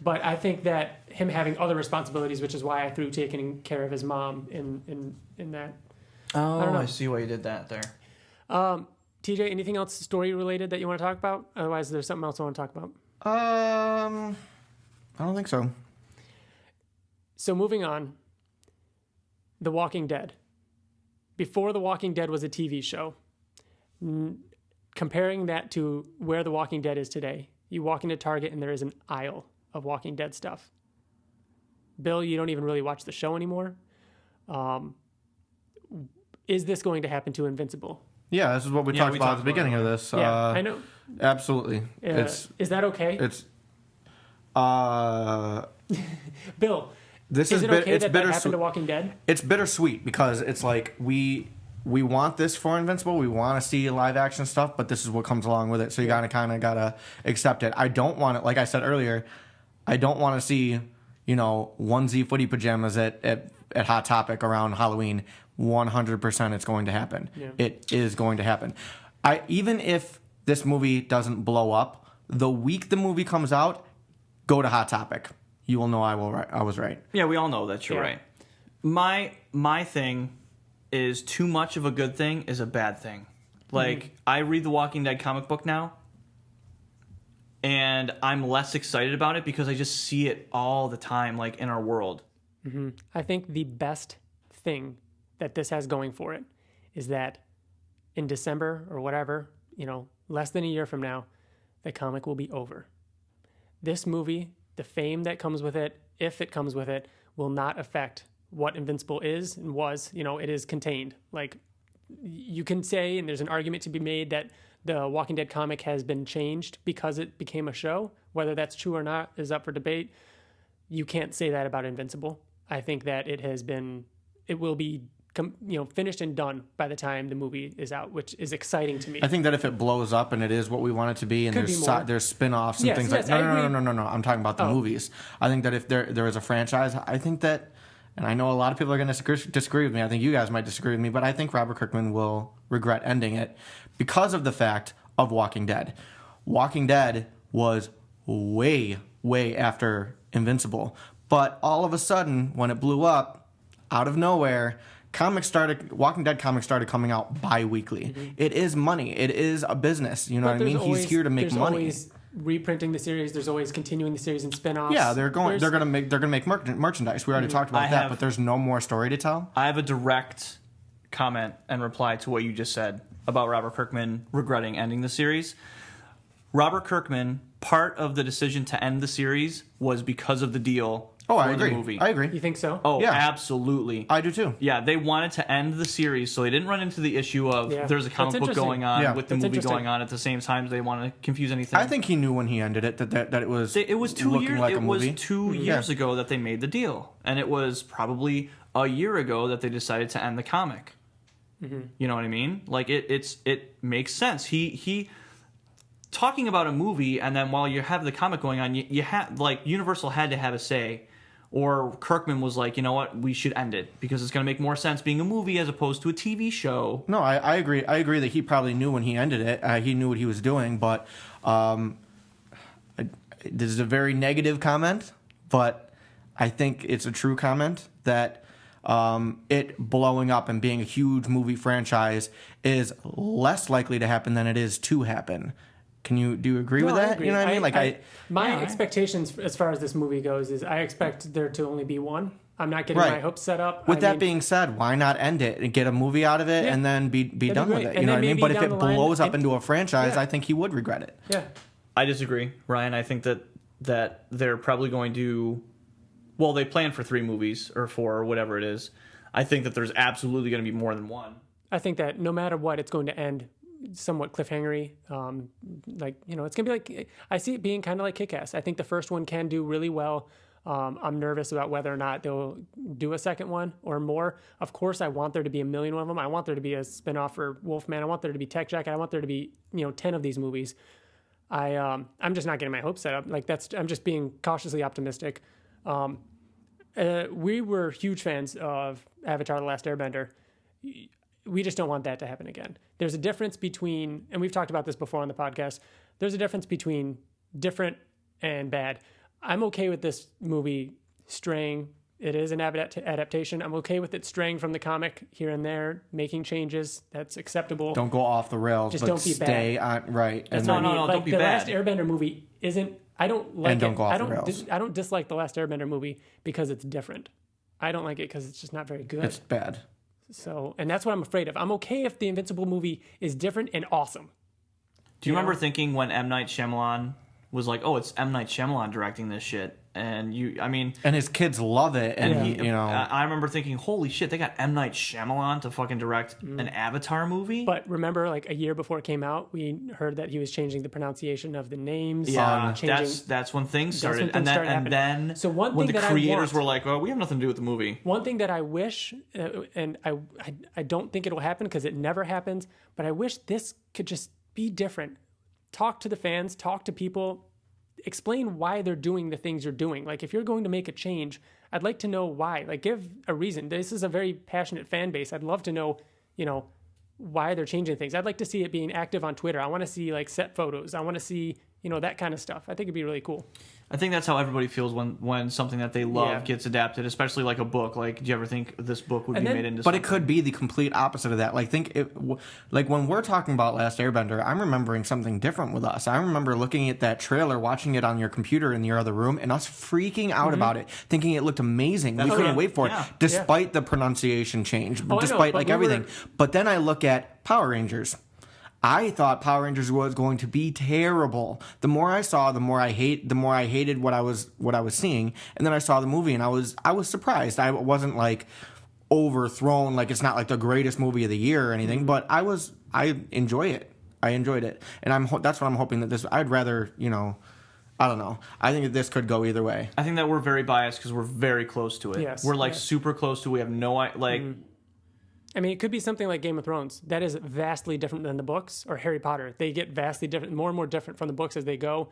But I think that him having other responsibilities, which is why I threw taking care of his mom in that. Oh, I see why you did that there. TJ, anything else story related that you want to talk about? Otherwise, there's something else I want to talk about. I don't think so. So moving on, The Walking Dead. Before The Walking Dead was a TV show, comparing that to where The Walking Dead is today, you walk into Target and there is an aisle of Walking Dead stuff. Bill, you don't even really watch the show anymore. Is this going to happen to Invincible? Yeah, this is what we talked about at the beginning of this. Yeah, I know. Absolutely. Is that okay? It's Bill, this is it okay that happened to Walking Dead? It's bittersweet because it's like we want this for Invincible. We want to see live action stuff, but this is what comes along with it. So you gotta accept it. I don't want it. Like I said earlier, I don't want to see onesie footy pajamas at Hot Topic around Halloween. 100% it's going to happen. Yeah. It is going to happen. Even if this movie doesn't blow up, the week the movie comes out, go to Hot Topic. You will know I was right. Yeah, we all know that you're right. My thing is too much of a good thing is a bad thing. Like, I read the Walking Dead comic book now, and I'm less excited about it because I just see it all the time, like, in our world. Mm-hmm. I think the best thing that this has going for it is that in December or whatever, less than a year from now, the comic will be over. This movie, the fame that comes with it, if it comes with it, will not affect what Invincible is and was. It is contained. Like, you can say, and there's an argument to be made, that the Walking Dead comic has been changed because it became a show. Whether that's true or not is up for debate. You can't say that about Invincible. I think that it will be finished and done by the time the movie is out, which is exciting to me. I think that if it blows up and it is what we want it to be, and there's spin-offs and things like no. I'm talking about the movies. I think that if there is a franchise, I think that and I know a lot of people are going to disagree with me. I think you guys might disagree with me, but I think Robert Kirkman will regret ending it because of the fact of Walking Dead. Walking Dead was way after Invincible. But all of a sudden, when it blew up, out of nowhere, Walking Dead comics started coming out bi-weekly. Mm-hmm. It is money. It is a business. You know what I mean? He's here to make money. There's always reprinting the series. There's always continuing the series and spin-offs. Yeah, they're gonna make merchandise. We already talked about that, but there's no more story to tell. I have a direct comment and reply to what you just said about Robert Kirkman regretting ending the series. Robert Kirkman, part of the decision to end the series was because of the deal. Oh, I agree. I agree. You think so? Oh, yeah. Absolutely. I do too. Yeah, they wanted to end the series, so they didn't run into the issue of there's a comic book going on with the movie going on at the same time. They want to confuse anything. I think he knew when he ended it that it was 2 years. Like it was 2 years ago that they made the deal, and it was probably a year ago that they decided to end the comic. Mm-hmm. You know what I mean? Like it makes sense. He talking about a movie, and then while you have the comic going on, you had like Universal had to have a say. Or Kirkman was like, you know what, we should end it because it's going to make more sense being a movie as opposed to a TV show. No, I agree. I agree that he probably knew when he ended it. He knew what he was doing, but this is a very negative comment, but I think it's a true comment that it blowing up and being a huge movie franchise is less likely to happen than it is to happen. Do you agree with that? Agree. You know what I mean? My expectations as far as this movie goes is I expect there to only be one. I'm not getting my hopes set up. With that being said, why not end it and get a movie out of it and then be done with it? You know what I mean? But if it blows up into a franchise, I think he would regret it. Yeah. I disagree, Ryan. I think that they're probably going to... Well, they plan for 3 movies or 4 or whatever it is. I think that there's absolutely going to be more than one. I think that no matter what, it's going to end somewhat cliffhangery. It's gonna be like, I see it being kind of like Kick-Ass. I think the first one can do really well. I'm nervous about whether or not they'll do a second one or more. Of course, I want there to be a million of them. I want there to be a spinoff for Wolfman. I want there to be Tech Jacket. I want there to be 10 of these movies. I'm just not getting my hopes set up. I'm just being cautiously optimistic. We were huge fans of Avatar: The Last Airbender. We just don't want that to happen again. There's a difference between, and we've talked about this before on the podcast, there's a difference between different and bad. I'm okay with this movie straying. It is an adaptation. I'm okay with it straying from the comic here and there, making changes. That's acceptable. Don't go off the rails, just but don't be stay bad. On, right. That's no, don't be bad. The bad. Last Airbender movie isn't, I don't like and don't it. Go off the rails. I don't dislike The Last Airbender movie because it's different. I don't like it because it's just not very good. It's bad. So, and that's what I'm afraid of. I'm okay if the Invincible movie is different and awesome. Do you remember thinking when M. Night Shyamalan was like, oh, it's M. Night Shyamalan directing this shit? And and his kids love it. And I remember thinking, holy shit, they got M. Night Shyamalan to fucking direct an Avatar movie? But remember, like a year before it came out, we heard that he was changing the pronunciation of the names. Yeah, that's when things started. And then so one when thing the that creators were like, oh, we have nothing to do with the movie. One thing that I wish, and I don't think it'll happen because it never happens, but I wish this could just be different. Talk to the fans, talk to people, explain why they're doing the things you're doing. Like, if you're going to make a change, I'd like to know why. Like, give a reason. This is a very passionate fan base. I'd love to know, why they're changing things. I'd like to see it being active on Twitter. I want to see, like, set photos. I want to see, that kind of stuff. I think it'd be really cool. I think that's how everybody feels when something that they love gets adapted, especially like a book. Like, do you ever think this book would be made into something? But it could be the complete opposite of that. Like, when we're talking about Last Airbender, I'm remembering something different with us. I remember looking at that trailer, watching it on your computer in your other room, and us freaking out about it, thinking it looked amazing. We couldn't wait for it, despite the pronunciation change, despite everything. But then I look at Power Rangers. I thought Power Rangers was going to be terrible. The more I saw, the more I hated what I was seeing. And then I saw the movie, and I was surprised. I wasn't like overthrown. Like, it's not like the greatest movie of the year or anything. But I enjoy it. I enjoyed it, and that's what I'm hoping that this. I'd rather I don't know. I think that this could go either way. I think that we're very biased because we're very close to it. Yes, we're super close to it. We have no like. I mean, it could be something like Game of Thrones. That is vastly different than the books, or Harry Potter. They get vastly different, more and more different from the books as they go.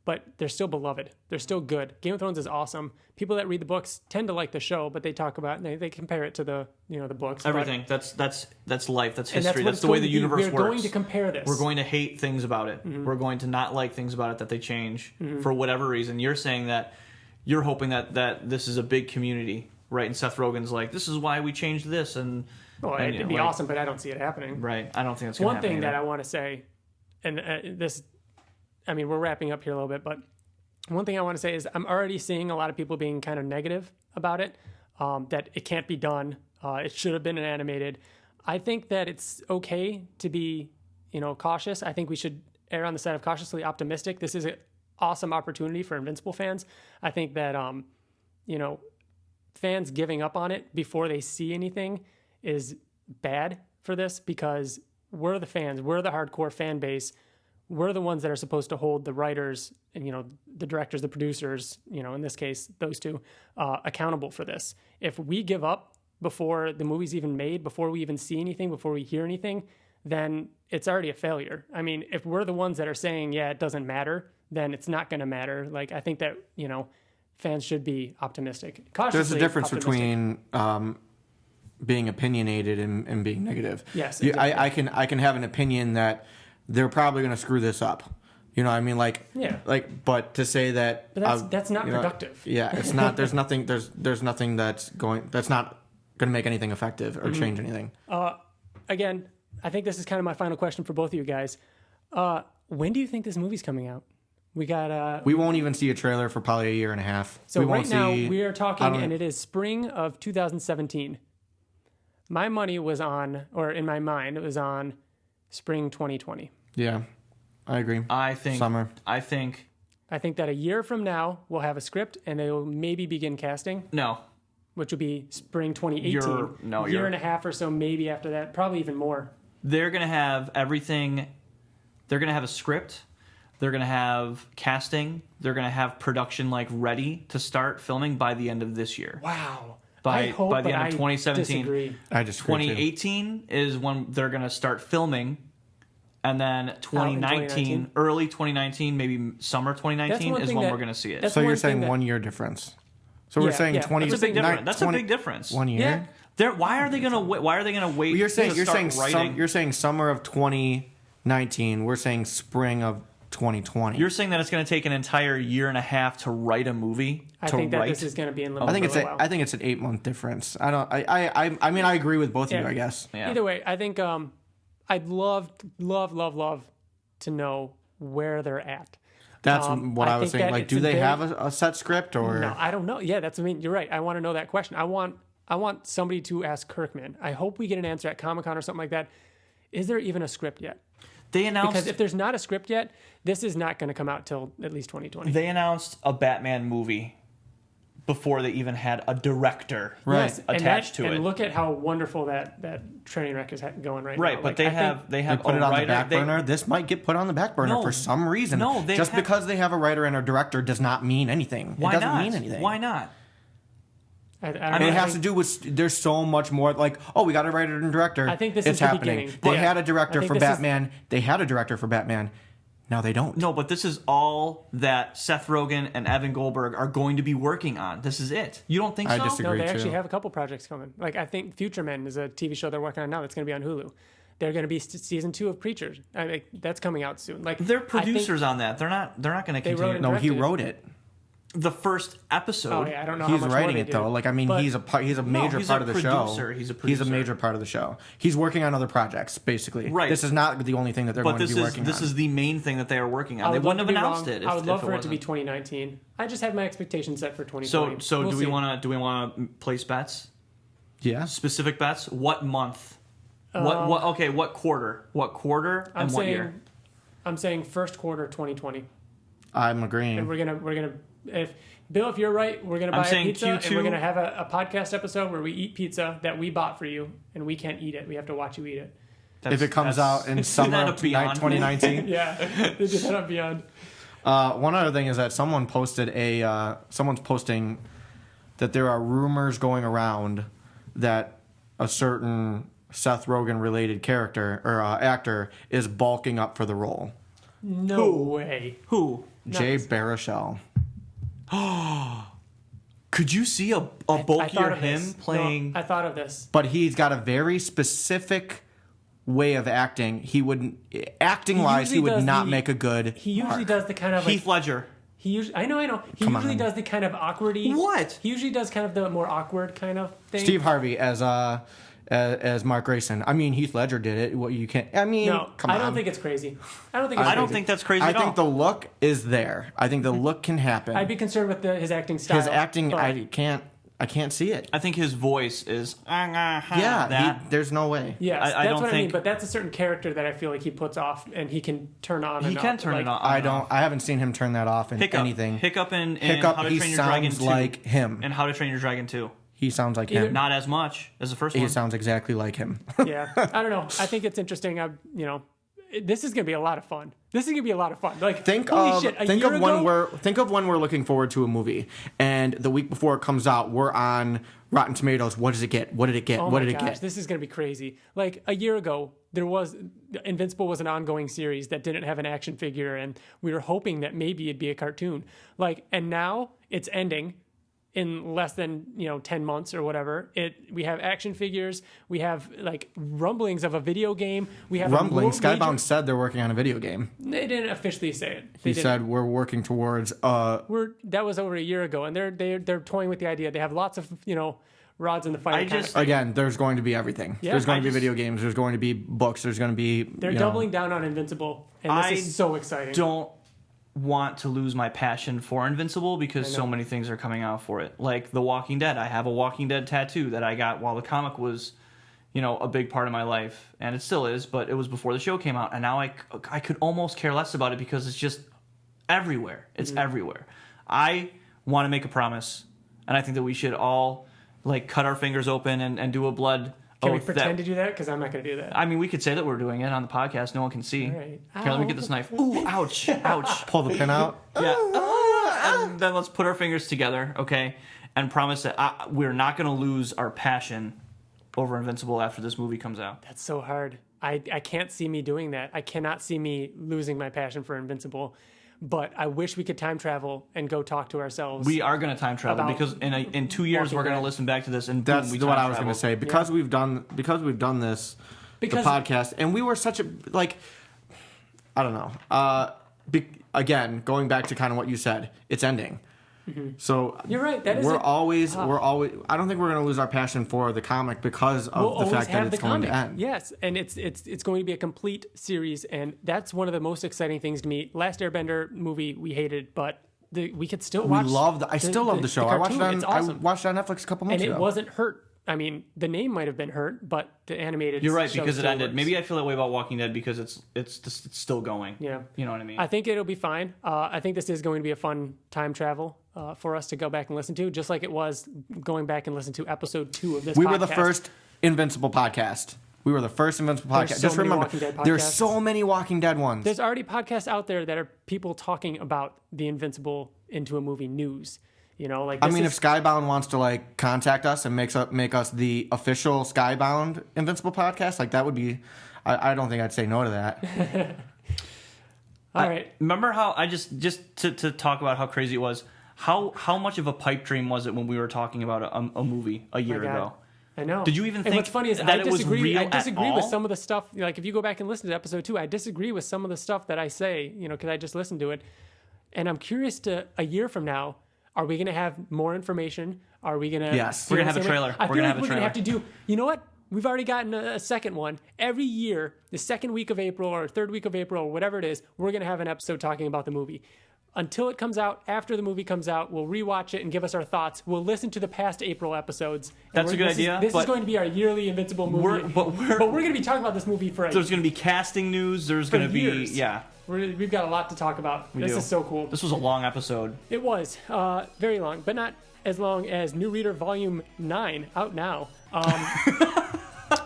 but they're still beloved. They're still good. Game of Thrones is awesome. People that read the books tend to like the show, but they talk about they compare it to the the books. Everything. That's life. That's And history. what That's it's the way going the to be. universe We're works. going to compare this. We're going to hate things about it. We're going to not like things about it that they change for whatever reason. You're saying that you're hoping that this is a big community, right? And Seth Rogen's like, this is why we changed this, and it'd be awesome, but I don't see it happening. Right. I don't think that's going to happen. One thing either. that I want to say, and we're wrapping up here a little bit, but one thing I want to say is I'm already seeing a lot of people being kind of negative about it, that it can't be done. It should have been animated. I think that it's okay to be, cautious. I think we should err on the side of cautiously optimistic. This is an awesome opportunity for Invincible fans. I think that, fans giving up on it before they see anything is bad for this, because we're the fans. We're the hardcore fan base. We're the ones that are supposed to hold the writers and, the directors, the producers, in this case, those two, accountable for this. If we give up before the movie's even made, before we even see anything, before we hear anything, then it's already a failure. I mean, if we're the ones that are saying, yeah, it doesn't matter, then it's not going to matter. Like, I think that, fans should be optimistic. Cautiously There's a difference optimistic. between being opinionated and being negative. Yes, exactly. exactly. I can have an opinion that they're probably going to screw this up. You know what I mean? But to say that... But that's not productive. Yeah, it's not. There's nothing that's not going to make anything effective or change anything. Again, I think this is kind of my final question for both of you guys. When do you think this movie's coming out? We got... we won't even see a trailer for probably a year and a half. So right now, we are talking, and it is spring of 2017. My money was on, or in my mind, it was on spring 2020. Yeah, I agree. I think summer. I think that a year from now we'll have a script and they will maybe begin casting. No, which would be spring 2018. A year and a half or so, maybe after that, probably even more. They're gonna have everything. They're gonna have a script. They're gonna have casting. They're gonna have production ready to start filming by the end of this year. Wow. By I hope, the end of 2017. Disagree. I disagree 2018 is when they're going to start filming, and then 2019, early 2019, maybe summer 2019 is when we're going to see it. So you're saying 1 year difference. So we're saying 20. That's a big difference. That's a big difference. 1 year. Yeah. Why are they going to wait? Why are they going to wait? You're saying writing? You're saying summer of 2019. We're saying spring of 2020. You're saying that it's going to take an entire year and a half to write a movie. I think that this is going to be in limbo. I think it's an 8-month difference. I mean I agree with both of you, I guess. Yeah. Either way, I think I'd love to know where they're at. That's what I was saying. Like, do they have a set script or? No, I don't know. Yeah, you're right. I want to know that question. I want somebody to ask Kirkman. I hope we get an answer at Comic-Con or something like that. Is there even a script yet? They announced, because if there's not a script yet, this is not going to come out till at least 2020. They announced a Batman movie before they even had a director attached to it. And look at how wonderful that train wreck is going right now. Right, but they have put it on the back burner. This might get put on the back burner for some reason. No, because they have a writer and a director does not mean anything. Why it doesn't not? mean anything. Why not? I mean, it has to do with there's so much more. Like, we got a writer and director. I think this is the happening. beginning. They had a director for Batman. They had a director for Batman. Now they don't. No, but this is all that Seth Rogen and Evan Goldburg are going to be working on. This is it. You don't think so? I disagree. No, they actually have a couple projects coming. Like, I think Future Men is a TV show they're working on now that's going to be on Hulu. They're going to be season 2 of Preachers. I mean, that's coming out soon. Like, they're producers on that. They're not going to continue. No, he wrote it. The first episode. Oh, yeah, I don't know. He's how much writing more it though. Like, I mean, he's a major part of the show. He's a producer. He's a major part of the show. He's working on other projects, basically. Right. This is not the only thing that they're going to be working on. This is the main thing that they are working on. They wouldn't have announced it. I would love for it to be 2019. I just have my expectations set for 2020. So do we want to place bets? Yeah. Specific bets. What month? What quarter? What quarter and what year? I'm saying first quarter 2020. I'm agreeing. And we're gonna if Bill, if you're right, we're gonna buy a pizza Q2, and we're gonna have a podcast episode where we eat pizza that we bought for you, and we can't eat it. We have to watch you eat it. If it comes out in summer of 2019. Yeah, they did that on Beyond. One other thing is that someone's posting that there are rumors going around that a certain Seth Rogen related character or actor is bulking up for the role. No way. Who? Jay Baruchel. Could you see a bulkier him playing? No, I thought of this. But he's got a very specific way of acting. He wouldn't, acting-wise, he would not make a good He usually does the kind of Heath Ledger. I know. He usually does the kind of awkwardy. What? He usually does kind of the more awkward kind of thing. Steve Harvey as Mark Grayson. I mean, Heath Ledger did it. What you can't. I mean, no, come on. I don't think it's crazy. I don't think that's crazy. I think the look is there. I think the look can happen. I'd be concerned with his acting style. His acting, I can't see it. I think his voice is. There's no way. Yes, I that's don't what think. I mean. But that's a certain character that I feel like he puts off, and he can turn on. He can turn it on. I haven't seen him turn that off in anything. Hiccup in Hiccup. How to He Train Your Dragon sounds 2. like him. And How to Train Your Dragon 2. He sounds like him. Not as much as the first one. He sounds exactly like him. Yeah, I don't know. I think it's interesting. This is gonna be a lot of fun. Like, think holy shit, when we're looking forward to a movie, and the week before it comes out, we're on Rotten Tomatoes. What does it get? What did it get? Oh what my did it gosh, get? this is gonna be crazy. Like a year ago, Invincible was an ongoing series that didn't have an action figure, and we were hoping that maybe it'd be a cartoon. And now it's ending in less than 10 months or whatever. We have action figures, we have like rumblings of a video game, we have Skybound said they're working on a video game. They didn't officially say it. He said we're working towards that was over a year ago, and they're toying with the idea. They have lots of rods in the fire. Again, there's going to be everything. There's going to be video games, there's going to be books, there's going to be they're doubling down on Invincible, and this is so exciting. Don't want to lose my passion for Invincible because so many things are coming out for it. Like The Walking Dead. I have a Walking Dead tattoo that I got while the comic was, a big part of my life, and it still is, but it was before the show came out, and now I could almost care less about it because it's just everywhere. It's everywhere. I want to make a promise, and I think that we should all cut our fingers open and do a blood Can we pretend to do that? Because I'm not going to do that. I mean, we could say that we're doing it on the podcast. No one can see. All right. Here, let me get this knife. Ooh, ouch, ouch. pull the pin out. Yeah. And then let's put our fingers together, okay, and promise that we're not going to lose our passion over Invincible after this movie comes out. That's so hard. I can't see me doing that. I cannot see me losing my passion for Invincible. But I wish we could time travel and go talk to ourselves. We are going to time travel because in 2 years we're going to listen back to this and that's boom, what I was going to say because we've done this the podcast and we were such a I don't know. Again, going back to kind of what you said, it's ending. Mm-hmm. So you're right. That is we're always. I don't think we're going to lose our passion for the comic because of the fact that it's going to end. Yes, and it's going to be a complete series, and that's one of the most exciting things to me. Last Airbender movie we hated, but we could still watch. I still love the show. I watched it on. Awesome. I watched it on Netflix a couple months ago, and it wasn't hurt. I mean, the name might have been hurt, but the animated. You're right because it ended. Works. Maybe I feel that way about Walking Dead because it's still going. Yeah, you know what I mean. I think it'll be fine. I think this is going to be a fun time travel for us to go back and listen to, just like it was going back and listen to episode 2 of this. We were the first Invincible podcast. We were the first Invincible podcast. Just remember, there's so many Walking Dead ones. There's already podcasts out there that are people talking about the Invincible into a movie news. If Skybound wants to contact us and make us the official Skybound Invincible podcast, that would be. I don't think I'd say no to that. All right. Remember how I just to talk about how crazy it was. How much of a pipe dream was it when we were talking about a movie a year ago? I know. Did you even think what's funny is that it was real? I disagree with all? some of the stuff. If you go back and listen to episode 2, I disagree with some of the stuff that I say. Because I just listened to it, and I'm curious to a year from now. Are we going to have more information? Are we going to? Yes. We're going to have a trailer. I feel like we're going to have to do. You know what? We've already gotten a second one. Every year, the second week of April or third week of April or whatever it is, we're going to have an episode talking about the movie. Until it comes out, after the movie comes out, we'll rewatch it and give us our thoughts. We'll listen to the past April episodes. That's a good idea. This is going to be our yearly Invincible movie. But we're going to be talking about this movie for. There's going to be casting news. There's going to be We've got a lot to talk about. This is so cool. This was a long episode. It was very long, but not as long as New Reader Volume 9 out now.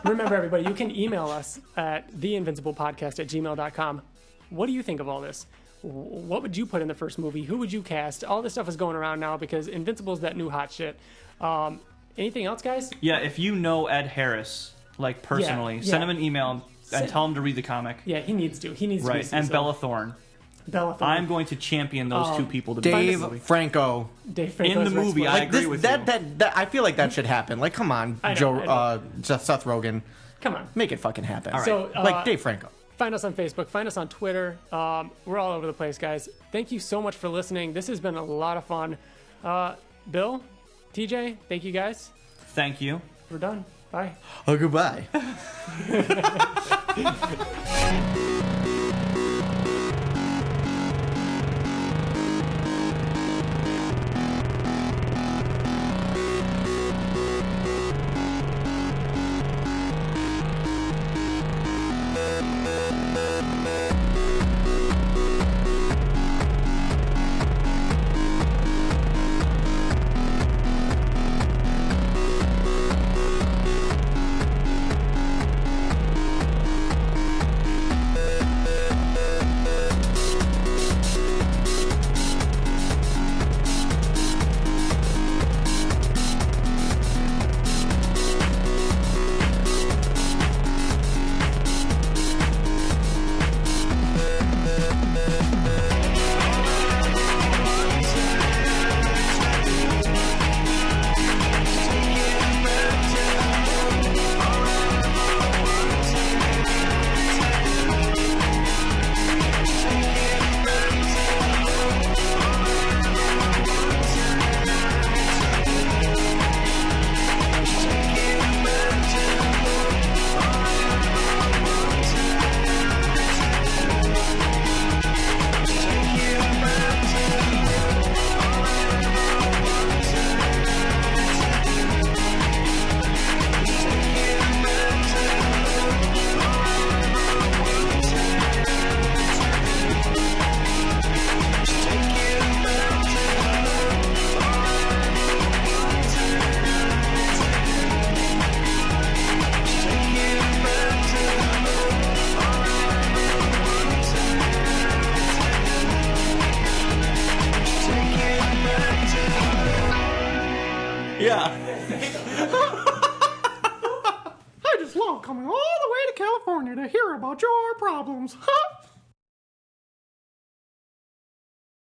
Remember, everybody, you can email us at theinvinciblepodcast@gmail.com. What do you think of all this? What would you put in the first movie? Who would you cast? All this stuff is going around now because Invincible's that new hot shit. Anything else, guys? Yeah, if you know Ed Harris, personally, send him an email. and tell him to read the comic. Yeah, he needs to. He needs right. to. And Bella Thorne. I'm going to champion those two people to Dave Franco. Dave Franco in the movie. I agree with you. That I feel like that should happen. Like, come on, Seth Rogen. Come on, make it fucking happen. All right. So, like Dave Franco. Find us on Facebook. Find us on Twitter. We're all over the place, guys. Thank you so much for listening. This has been a lot of fun. Bill, TJ, thank you guys. Thank you. We're done. Bye. Oh, goodbye. Yeah. I just love coming all the way to California to hear about your problems.